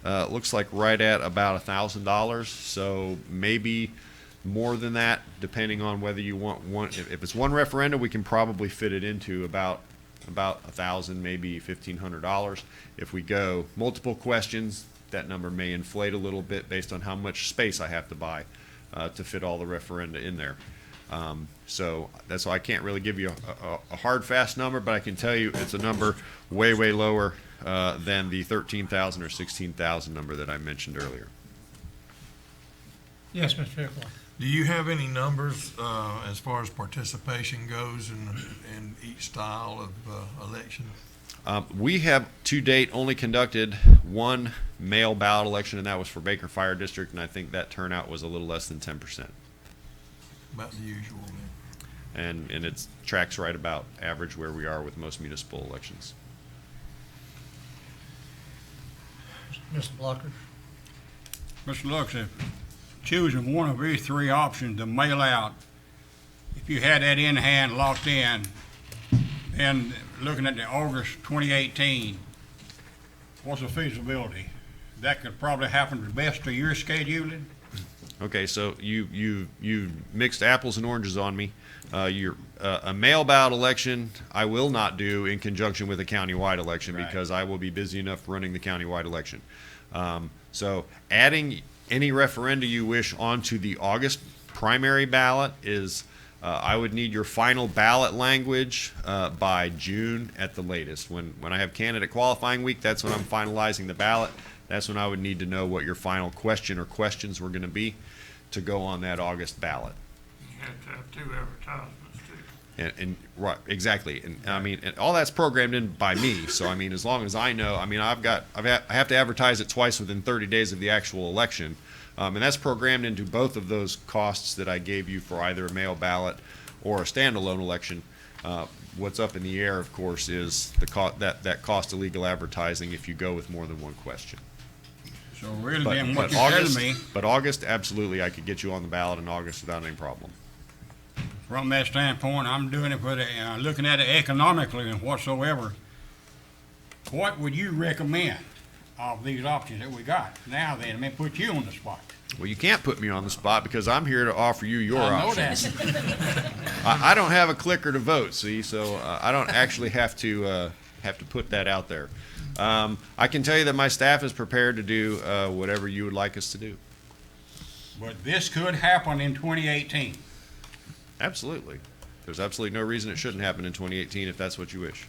looks like right at about $1,000. So maybe more than that, depending on whether you want one. If it's one referendum, we can probably fit it into about $1,000, maybe $1,500. If we go multiple questions, that number may inflate a little bit based on how much space I have to buy to fit all the referenda in there. So that's why I can't really give you a hard, fast number, but I can tell you it's a number way, way lower than the 13,000 or 16,000 number that I mentioned earlier. Yes, Mr. Fairclough. Do you have any numbers as far as participation goes in each style of election? We have to date only conducted one mail ballot election, and that was for Baker Fire District, and I think that turnout was a little less than 10%. About the usual then. And it tracks right about average where we are with most municipal elections. Mr. Blocker. Mr. Lux, if choosing one of these three options to mail out, if you had that in hand, locked in, and looking at the August 2018, what's the feasibility? That could probably happen the best of your scheduling? Okay, so you mixed apples and oranges on me. A mail ballot election I will not do in conjunction with a countywide election because I will be busy enough running the countywide election. So adding any referenda you wish onto the August primary ballot is I would need your final ballot language by June at the latest. When I have candidate qualifying week, that's when I'm finalizing the ballot. That's when I would need to know what your final question or questions were going to be to go on that August ballot. You have to have 2 advertisements too. And right, exactly. And I mean, and all that's programmed in by me. So I mean, as long as I know, I mean, I have to advertise it twice within 30 days of the actual election. And that's programmed into both of those costs that I gave you for either a mail ballot or a standalone election. What's up in the air, of course, is the that cost of legal advertising if you go with more than one question. So really then what you're telling me, But August, absolutely, I could get you on the ballot in August without any problem. from that standpoint, I'm doing it for the, looking at it economically and whatsoever. What would you recommend of these options that we got? Now then, let me put you on the spot. Well, you can't put me on the spot because I'm here to offer you your I know options. that. I don't have a clicker to vote, see, so I don't actually have to put that out there. I can tell you that my staff is prepared to do whatever you would like us to do. But this could happen in 2018. Absolutely. There's absolutely no reason it shouldn't happen in 2018 if that's what you wish.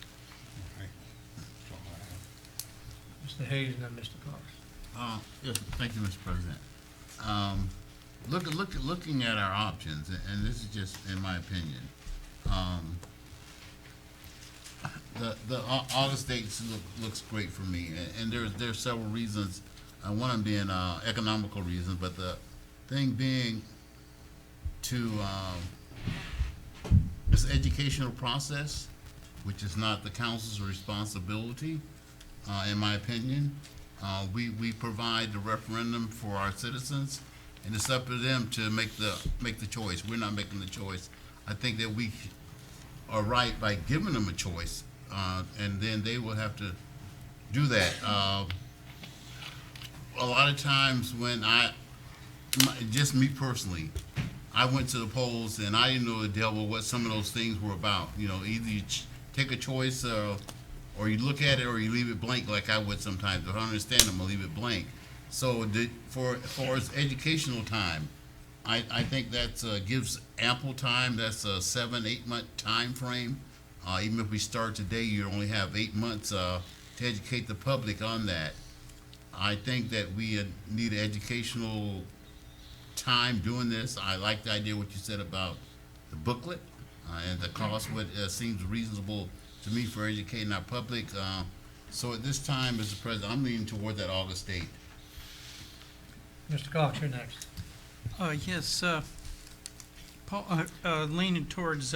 Mr. Hayes and then Mr. Cox. Yes, thank you, Mr. President. Looking at our options, and this is just in my opinion, the August dates looks great for me, and there's several reasons. One of them being economical reasons, but the thing being to this educational process, which is not the council's responsibility, in my opinion. We provide the referendum for our citizens, and it's up to them to make the choice. We're not making the choice. I think that we are right by giving them a choice, and then they will have to do that. A lot of times when just me personally, I went to the polls and I didn't know the devil what some of those things were about. You know, either you take a choice or you look at it or you leave it blank like I would sometimes. If I don't understand them, I'll leave it blank. So for its educational time, I think that gives ample time. That's a 7-8 month time frame. Even if we start today, you only have 8 months to educate the public on that. I think that we need an educational time doing this. I like the idea what you said about the booklet and the cost. What seems reasonable to me for educating our public. So at this time, Mr. President, I'm leaning toward that August date. Mr. Cox, you're next. Yes, Paul, leaning towards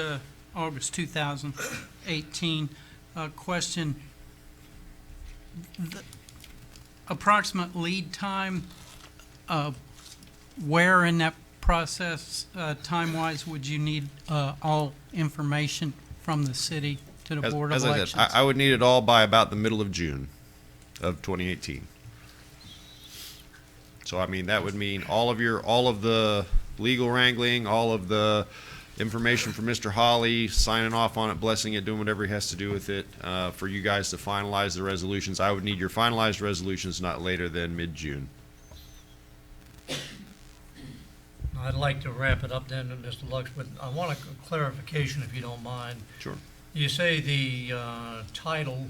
August 2018. Question, the approximate lead time, where in that process, time-wise, would you need all information from the city to the Board of As Elections? I said, I would need it all by about the middle of June of 2018. So I mean, that would mean all of the legal wrangling, all of the information from Mr. Hawley, signing off on it, blessing it, doing whatever he has to do with it, for you guys to finalize the resolutions. I would need your finalized resolutions not later than mid-June. I'd like to wrap it up then, Mr. Lux, but I want a clarification if you don't mind. Sure. You say the title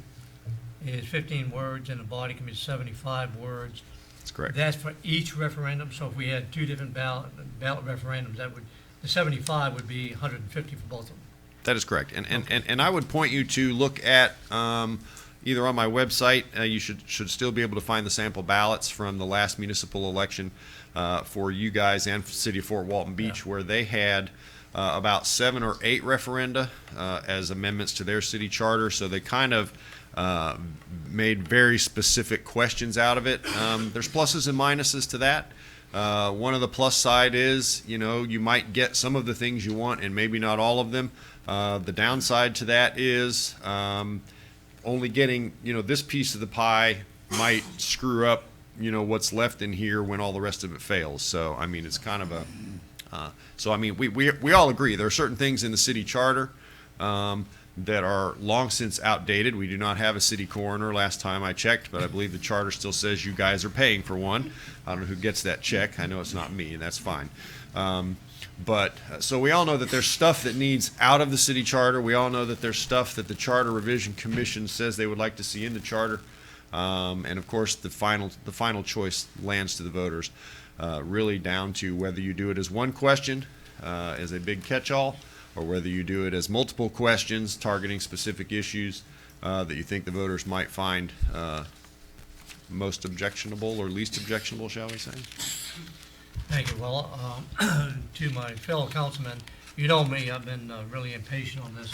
is 15 words and the body can be 75 words. That's correct. That's for each referendum, so if we had two different ballot referendums, that would, the 75 would be 150 for both of them. That is correct. And I would point you to look at either on my website, you should still be able to find the sample ballots from the last municipal election for you guys and for the city of Fort Walton Beach, where they had about 7 or 8 referenda as amendments to their city charter. So they kind of made very specific questions out of it. There's pluses and minuses to that. One of the plus side is, you might get some of the things you want and maybe not all of them. The downside to that is only getting, this piece of the pie might screw up, what's left in here when all the rest of it fails. So, I mean, it's kind of we all agree there are certain things in the city charter that are long since outdated. We do not have a city coroner last time I checked, but I believe the charter still says you guys are paying for one. I don't know who gets that check. I know it's not me, and that's fine. So we all know that there's stuff that needs out of the city charter. We all know that there's stuff that the Charter Revision Commission says they would like to see in the charter. And of course, the final choice lands to the voters, really down to whether you do it as one question, as a big catch-all, or whether you do it as multiple questions targeting specific issues that you think the voters might find most objectionable or least objectionable, shall we say? Thank you. Well, to my fellow councilmen, you know me, I've been really impatient on this.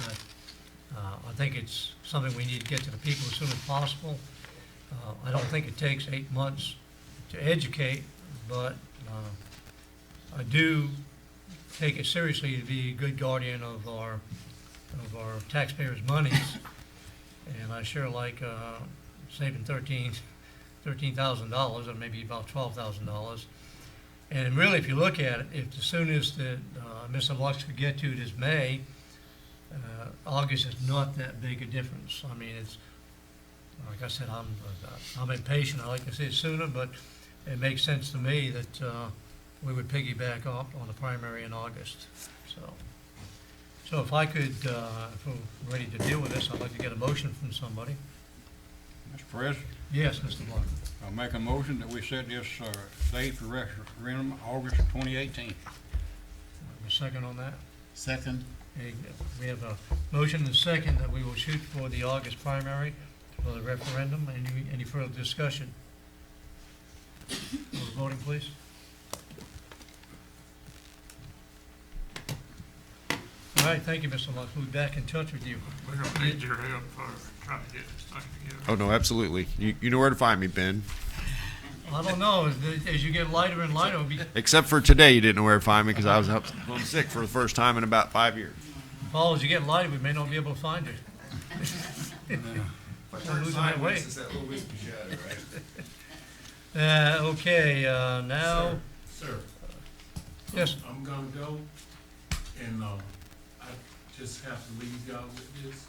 I think it's something we need to get to the people as soon as possible. I don't think it takes 8 months to educate, but I do take it seriously to be a good guardian of our taxpayers' monies, and I sure like saving $13,000 or maybe about $12,000. And really, if you look at it, if the soonest that Mr. Lux could get to it is May, August is not that big a difference. I mean, it's, like I said, I'm impatient. I like to see it sooner, but it makes sense to me that we would piggyback up on the primary in August. So if I could, if we're ready to deal with this, I'd like to get a motion from somebody. Mr. President? Yes, Mr. Block. I'll make a motion that we set this date for referendum, August 2018. A second on that? Second. Okay, we have a motion and a second that we will shoot for the August primary for the referendum. Any further discussion? Voting, please. All right, thank you, Mr. Lux. We'll be back in touch with you. We're gonna need your help for trying to get this thing together. Oh, no, absolutely. You know where to find me, Ben. I don't know, as you get lighter and lighter, it'll be, Except for today, you didn't know where to find me because I was up sick for the first time in about 5 years. Paul, as you get lighter, we may not be able to find you. We're losing that weight. Okay, now. Sir. Yes. I'm gonna go, and I just have to leave y'all with this.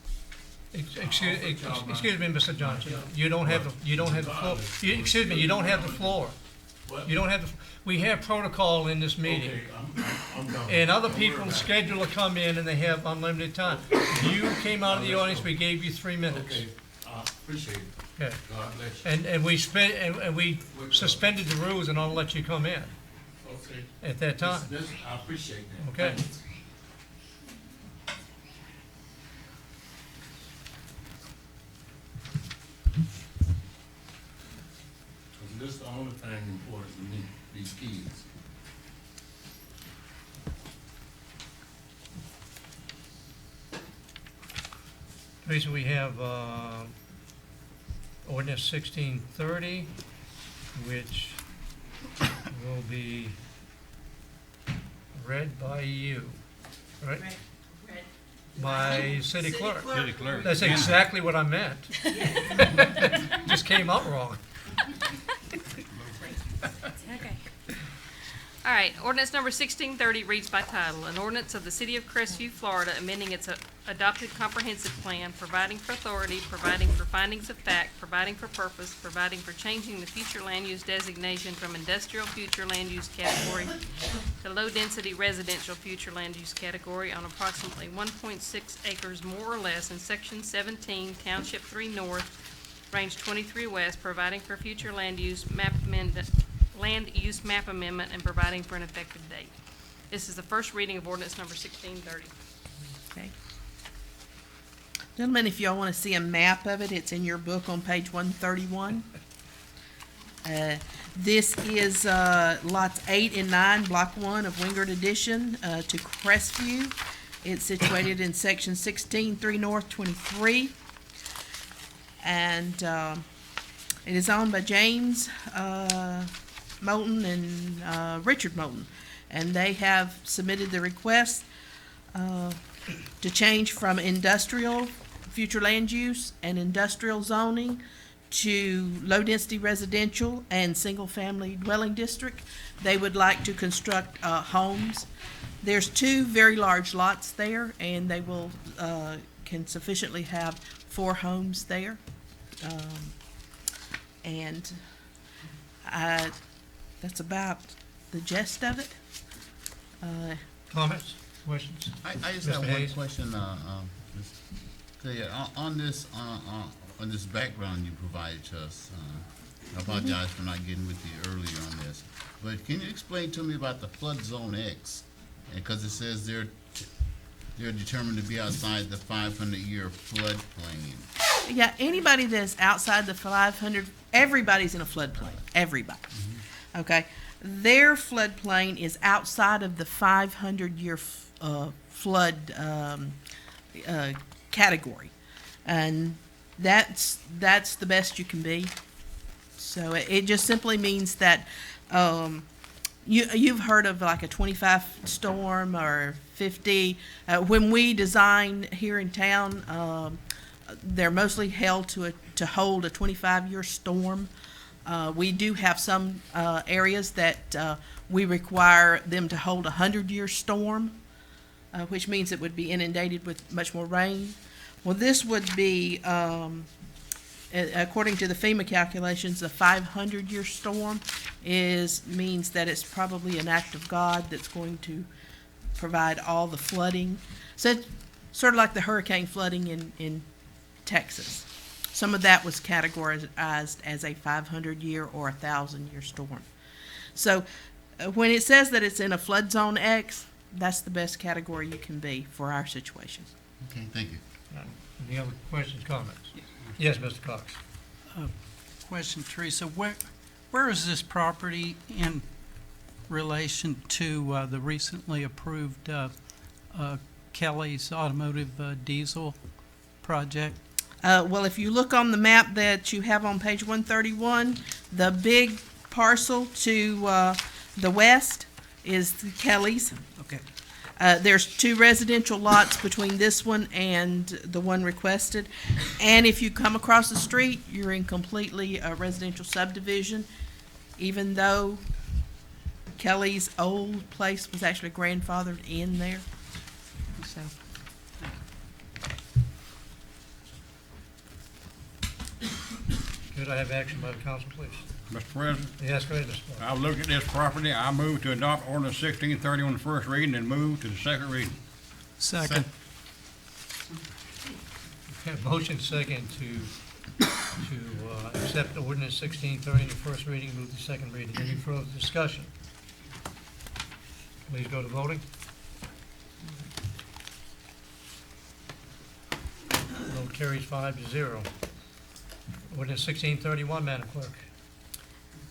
Excuse me, Mr. Johnson, you don't have the floor. Excuse me, you don't have the floor. What? You don't have we have protocol in this meeting. Okay, I'm done. And other people schedule to come in and they have unlimited time. You came out of the audience, we gave you 3 minutes. Okay, appreciate it. Okay. God bless you. And we suspended the rules and I'll let you come in Okay. at that time. I appreciate that. Okay. Thank you. This is the only thing important to me, these kids. Teresa, we have ordinance 1630, which will be read by you, right? By city clerk. City clerk. That's exactly what I meant. Just came out wrong. Okay. All right, ordinance number 1630 reads by title, an ordinance of the City of Crestview, Florida, amending its adopted comprehensive plan, providing for authority, providing for findings of fact, providing for purpose, providing for changing the future land use designation from industrial future land use category to low-density residential future land use category on approximately 1.6 acres more or less in Section 17, Township 3 North Range 23 West, providing for future land use map amendment, and providing for an effective date. This is the first reading of ordinance number 1630. Okay. Gentlemen, if y'all want to see a map of it, it's in your book on page 131. This is lots 8 and 9, block 1 of Wingard Addition to Crestview. It's situated in section 16-3 North 23. And it is owned by James Moulton and Richard Moulton. And they have submitted the request to change from industrial future land use and industrial zoning to low-density residential and single-family dwelling district. They would like to construct homes. There's 2 very large lots there, and they will can sufficiently have 4 homes there. And that's about the gist of it. Comments, questions? I just Mr. have one Hayes? question, on this background you provided to us. I apologize for not getting with you earlier on this, but can you explain to me about the flood zone X? Because it says they're determined to be outside the 500-year floodplain. Yeah, anybody that's outside the 500, everybody's in a floodplain, everybody. Okay? Their floodplain is outside of the 500-year flood category. And that's the best you can be. So it just simply means that you've heard of like a 25 storm or 50. When we design here in town, they're mostly held to hold a 25-year storm. We do have some areas that we require them to hold a 100-year storm, which means it would be inundated with much more rain. Well, this would be, according to the FEMA calculations, a 500-year storm means that it's probably an act of God that's going to provide all the flooding. So it's sort of like the hurricane flooding in Texas. Some of that was categorized as a 500-year or 1,000-year storm. So when it says that it's in a flood zone X, that's the best category you can be for our situation. Okay, thank you. Any other questions, comments? Yes, Mr. Cox. Question, Teresa, where is this property in relation to the recently approved Kelly's Automotive Diesel project? Well, if you look on the map that you have on page 131, the big parcel to the west is the Kelly's. Okay. There's 2 residential lots between this one and the one requested. And if you come across the street, you're in completely a residential subdivision, even though Kelly's old place was actually grandfathered in there. So. Could I have action by the council, please? Mr. President, Yes, go ahead, Mr. Clark. I looked at this property, I move to adopt ordinance 1630 on the first reading and move to the second reading. Second. Have motion second to accept ordinance 1630 in the first reading, move to second reading. Any further discussion? Please go to voting. Vote carries 5-0. Ordinance 1631, Madam Clerk.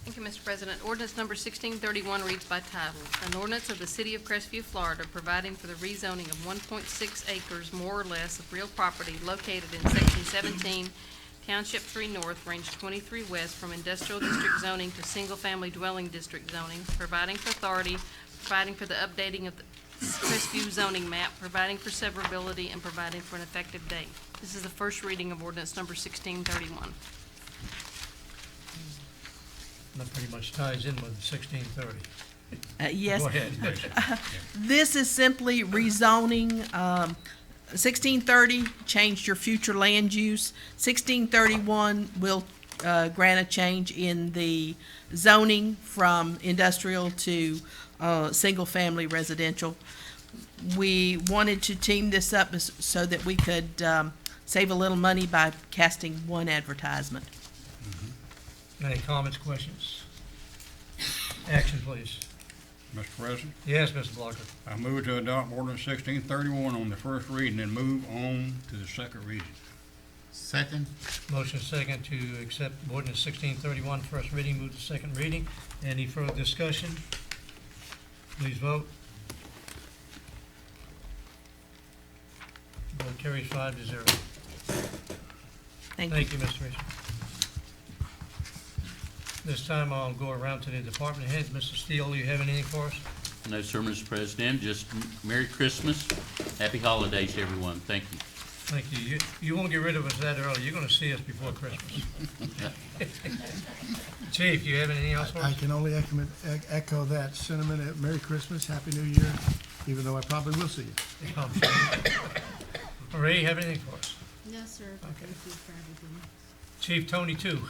Thank you, Mr. President. Ordinance number 1631 reads by title. An ordinance of the City of Crestview, Florida, providing for the rezoning of 1.6 acres more or less of real property located in Section 17, Township 3 North, Range 23 West, from industrial district zoning to single-family dwelling district zoning, providing for authority, providing for the updating of the Crestview zoning map, providing for severability, and providing for an effective date. This is the first reading of ordinance number 1631. That pretty much ties in with 1630. Yes. Go ahead. This is simply rezoning. 1630 changed your future land use. 1631 will grant a change in the zoning from industrial to single-family residential. We wanted to team this up so that we could save a little money by casting one advertisement. Any comments, questions? Action, please. Mr. President, Yes, Mr. Blocker. I move to adopt ordinance 1631 on the first reading and move on to the second reading. Second? Motion second to accept ordinance 1631, first reading, move to second reading. Any further discussion? Please vote. Vote carries 5-0. Thank you. Thank you, Mr. Reese. This time I'll go around to the department heads. Mr. Steele, do you have anything for us? No, sir, Mr. President, just Merry Christmas, Happy Holidays to everyone. Thank you. Thank you. You won't get rid of us that early. You're going to see us before Christmas. Chief, you have anything else for I us? can only echo that sentiment. Merry Christmas, Happy New Year, even though I probably will see you. Ray, you have anything for us? No, sir, but thank you for everything. Chief Tony, too.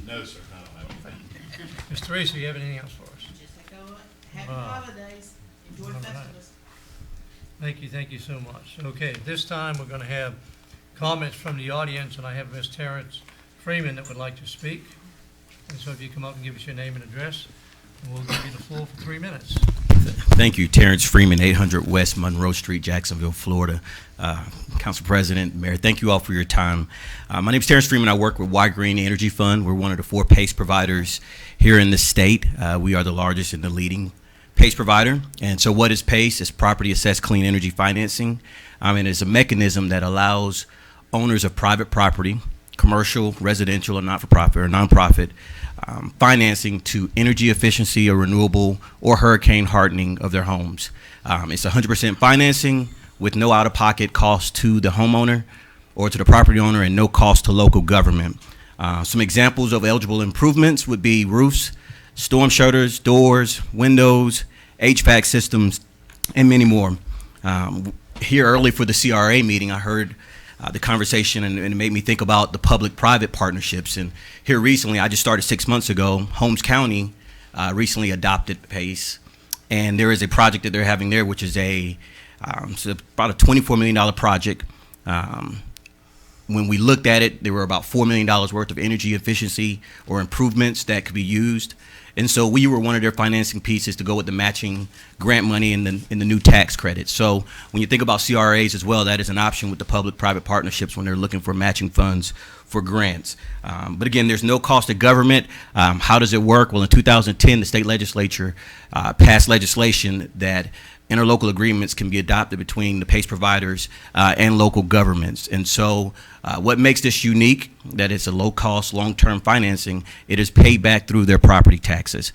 No, sir, I don't think. Ms. Teresa, you have anything else for us? Happy holidays. Enjoy All right. Festivus. Thank you so much. Okay, this time we're going to have comments from the audience, and I have Ms. Terrence Freeman that would like to speak. And so if you come up and give us your name and address, and we'll give you the floor for 3 minutes. Thank you, Terrence Freeman, 800 West Monroe Street, Jacksonville, Florida. Council President, Mayor, thank you all for your time. My name is Terrence Freeman. I work with Y Green Energy Fund. We're one of the 4 PACE providers here in the state. We are the largest and the leading PACE provider. And so what is PACE? It's Property Assessed Clean Energy Financing. And it's a mechanism that allows owners of private property, commercial, residential, or not-for-profit or nonprofit, financing to energy efficiency or renewable or hurricane hardening of their homes. It's 100% financing with no out-of-pocket cost to the homeowner or to the property owner and no cost to local government. Some examples of eligible improvements would be roofs, storm shutters, doors, windows, HVAC systems, and many more. Here early for the CRA meeting, I heard the conversation, and it made me think about the public-private partnerships. And here recently, I just started 6 months ago, Holmes County recently adopted PACE, and there is a project that they're having there, which is it's about a $24 million project. When we looked at it, there were about $4 million worth of energy efficiency or improvements that could be used. And so we were one of their financing pieces to go with the matching grant money and the new tax credits. So when you think about CRAs as well, that is an option with the public-private partnerships when they're looking for matching funds for grants. But again, there's no cost to government. How does it work? Well, in 2010, the state legislature passed legislation that interlocal agreements can be adopted between the PACE providers and local governments. And so what makes this unique, that it's a low-cost, long-term financing, it is paid back through their property taxes.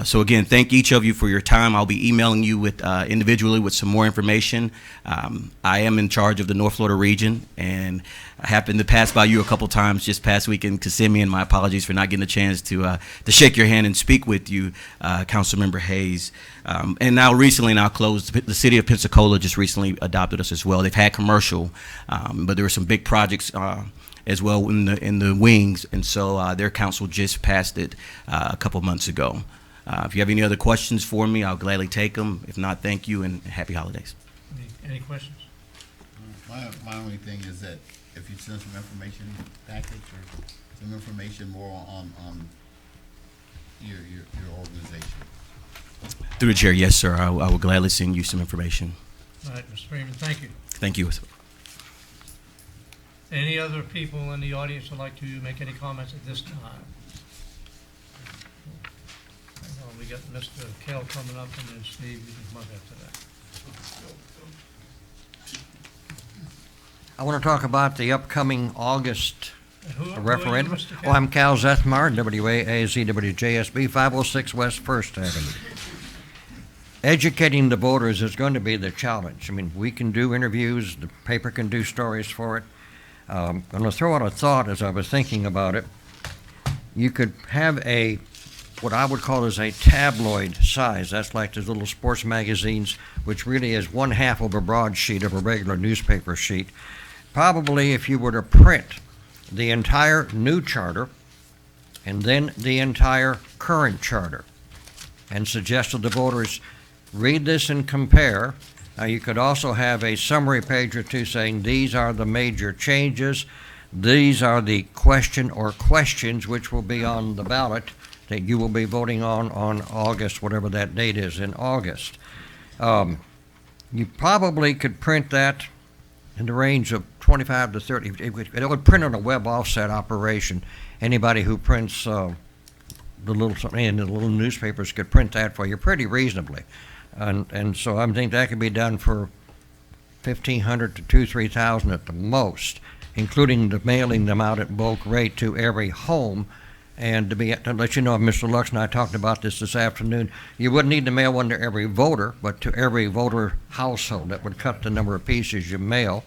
So again, thank each of you for your time. I'll be emailing you with individually with some more information. I am in charge of the North Florida region, and I happened to pass by you a couple times just past week in Kissimmee, and my apologies for not getting a chance to shake your hand and speak with you, Councilmember Hayes. And now recently, now closed, the city of Pensacola just recently adopted us as well. They've had commercial, but there were some big projects as well in the wings, and so their council just passed it a couple months ago. If you have any other questions for me, I'll gladly take them. If not, thank you and happy holidays. Any questions? My only thing is that if you send some information package or some information more on your organization. Through the chair, yes, sir. I will gladly send you some information. All right, Mr. Freeman, thank you. Thank you. Any other people in the audience would like to make any comments at this time? We got Mr. Kell coming up, and then Steve, you can come up after that. I want to talk about the upcoming August Who are you, referendum. Mr. Oh, Kell? I'm Cal Zethmar, WAAZWJSB, 506 West 1st Avenue. Educating the voters is going to be the challenge. I mean, we can do interviews, the paper can do stories for it. I'm going to throw out a thought as I was thinking about it. You could have what I would call as a tabloid size. That's like those little sports magazines, which really is one half of a broadsheet of a regular newspaper sheet. Probably if you were to print the entire new charter and then the entire current charter and suggest to the voters, read this and compare, You could also have a summary page or two saying, these are the major changes. These are the question or questions which will be on the ballot that you will be voting on August, whatever that date is in August. You probably could print that in the range of 25 to 30. It would print on a web offset operation. Anybody who prints the little newspapers could print that for you pretty reasonably. And so I think that could be done for $1,500 to $3,000 at the most, including the mailing them out at bulk rate to every home. And to let you know, Mr. Lux and I talked about this afternoon, you wouldn't need to mail one to every voter, but to every voter household. That would cut the number of pieces you mail.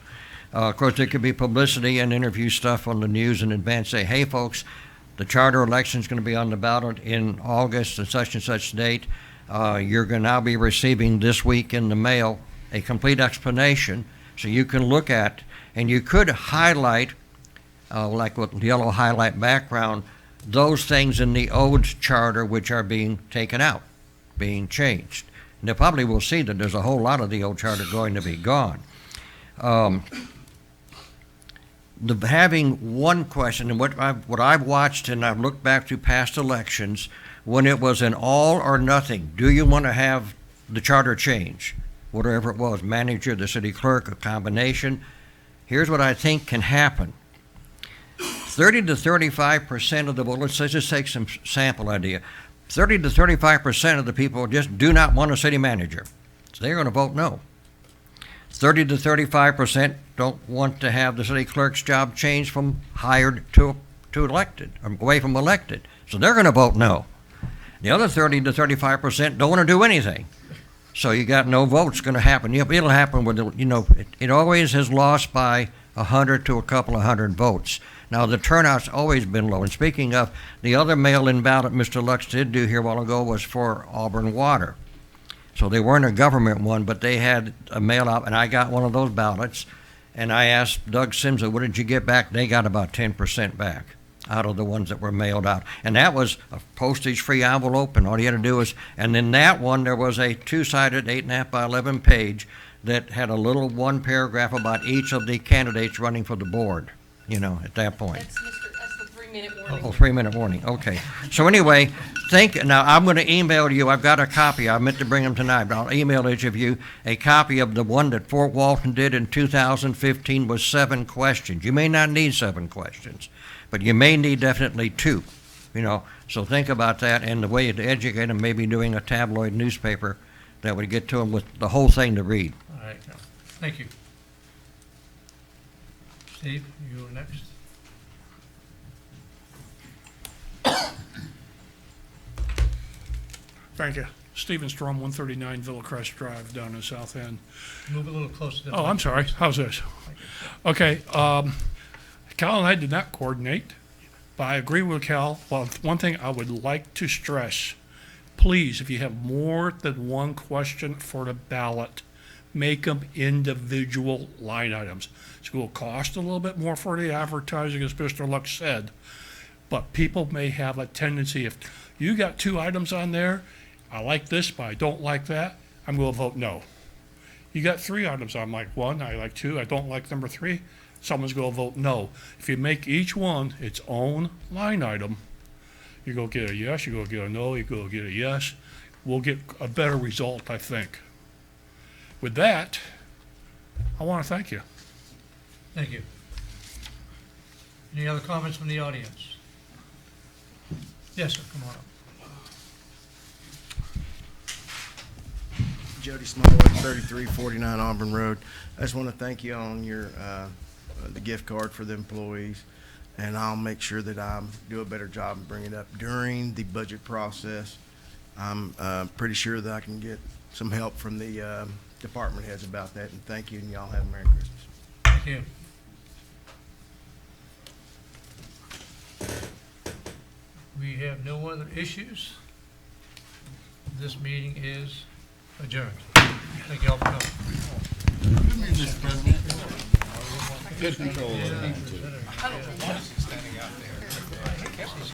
Of course, there could be publicity and interview stuff on the news in advance. Say, hey, folks, the charter election is going to be on the ballot in August and such date. You're going to now be receiving this week in the mail a complete explanation so you can look at, and you could highlight, like with yellow highlight background, those things in the old charter which are being taken out, being changed. And they probably will see that there's a whole lot of the old charter going to be gone. Having one question, and what I've watched and I've looked back to past elections, when it was an all or nothing, do you want to have the charter change? Whatever it was, manager, the city clerk, a combination. Here's what I think can happen. 30 to 35% of the voters, let's just take some sample idea. 30 to 35% of the people just do not want a city manager. So they're going to vote no. 30 to 35% don't want to have the city clerk's job changed from hired to elected, away from elected. So they're going to vote no. The other 30 to 35% don't want to do anything. So you got no votes going to happen. It'll happen with, it always has lost by 100 to a couple of hundred votes. Now, the turnout's always been low. And speaking of, the other mail-in ballot Mr. Lux did do here a while ago was for Auburn Water. So they weren't a government one, but they had a mail-out, and I got one of those ballots. And I asked Doug Simsa, what did you get back? They got about 10% back out of the ones that were mailed out. And that was a postage-free envelope, and all you had to do was, and in that one, there was a two-sided 8.5 by 11 page that had a little one paragraph about each of the candidates running for the board, at that point. That's the 3-minute warning. Oh, 3-minute warning, okay. So anyway, now I'm going to email you, I've got a copy, I meant to bring them tonight, but I'll email each of you a copy of the one that Fort Walton did in 2015 was 7 questions. You may not need 7 questions, but you may need definitely 2, So think about that, and the way to educate them, maybe doing a tabloid newspaper that would get to them with the whole thing to read. All right, thank you. Steve, you're next. Thank you. Stephen Strom, 139 Villa Crest Drive down in South End. Move a little closer to the Oh, I'm sorry. How's this? Okay. Cal and I did not coordinate, but I agree with Cal. Well, one thing I would like to stress, please, if you have more than one question for the ballot, make them individual line items. It's going to cost a little bit more for the advertising, as Mr. Lux said, but people may have a tendency, if you got 2 items on there, I like this, but I don't like that, I'm going to vote no. You got 3 items, I'm like 1, I like 2, I don't like number 3, someone's going to vote no. If you make each one its own line item, you go get a yes, you go get a no, you go get a yes, we'll get a better result, I think. With that, I want to thank you. Thank you. Any other comments from the audience? Yes, sir, come on up. Jody Smallwood, 3349 Auburn Road. I just want to thank you on your the gift card for the employees, and I'll make sure that I do a better job and bring it up during the budget process. I'm pretty sure that I can get some help from the department heads about that, and thank you, and y'all have a Merry Christmas. Thank you. We have no other issues. This meeting is adjourned. Thank you all for coming. Mr. President. Good control.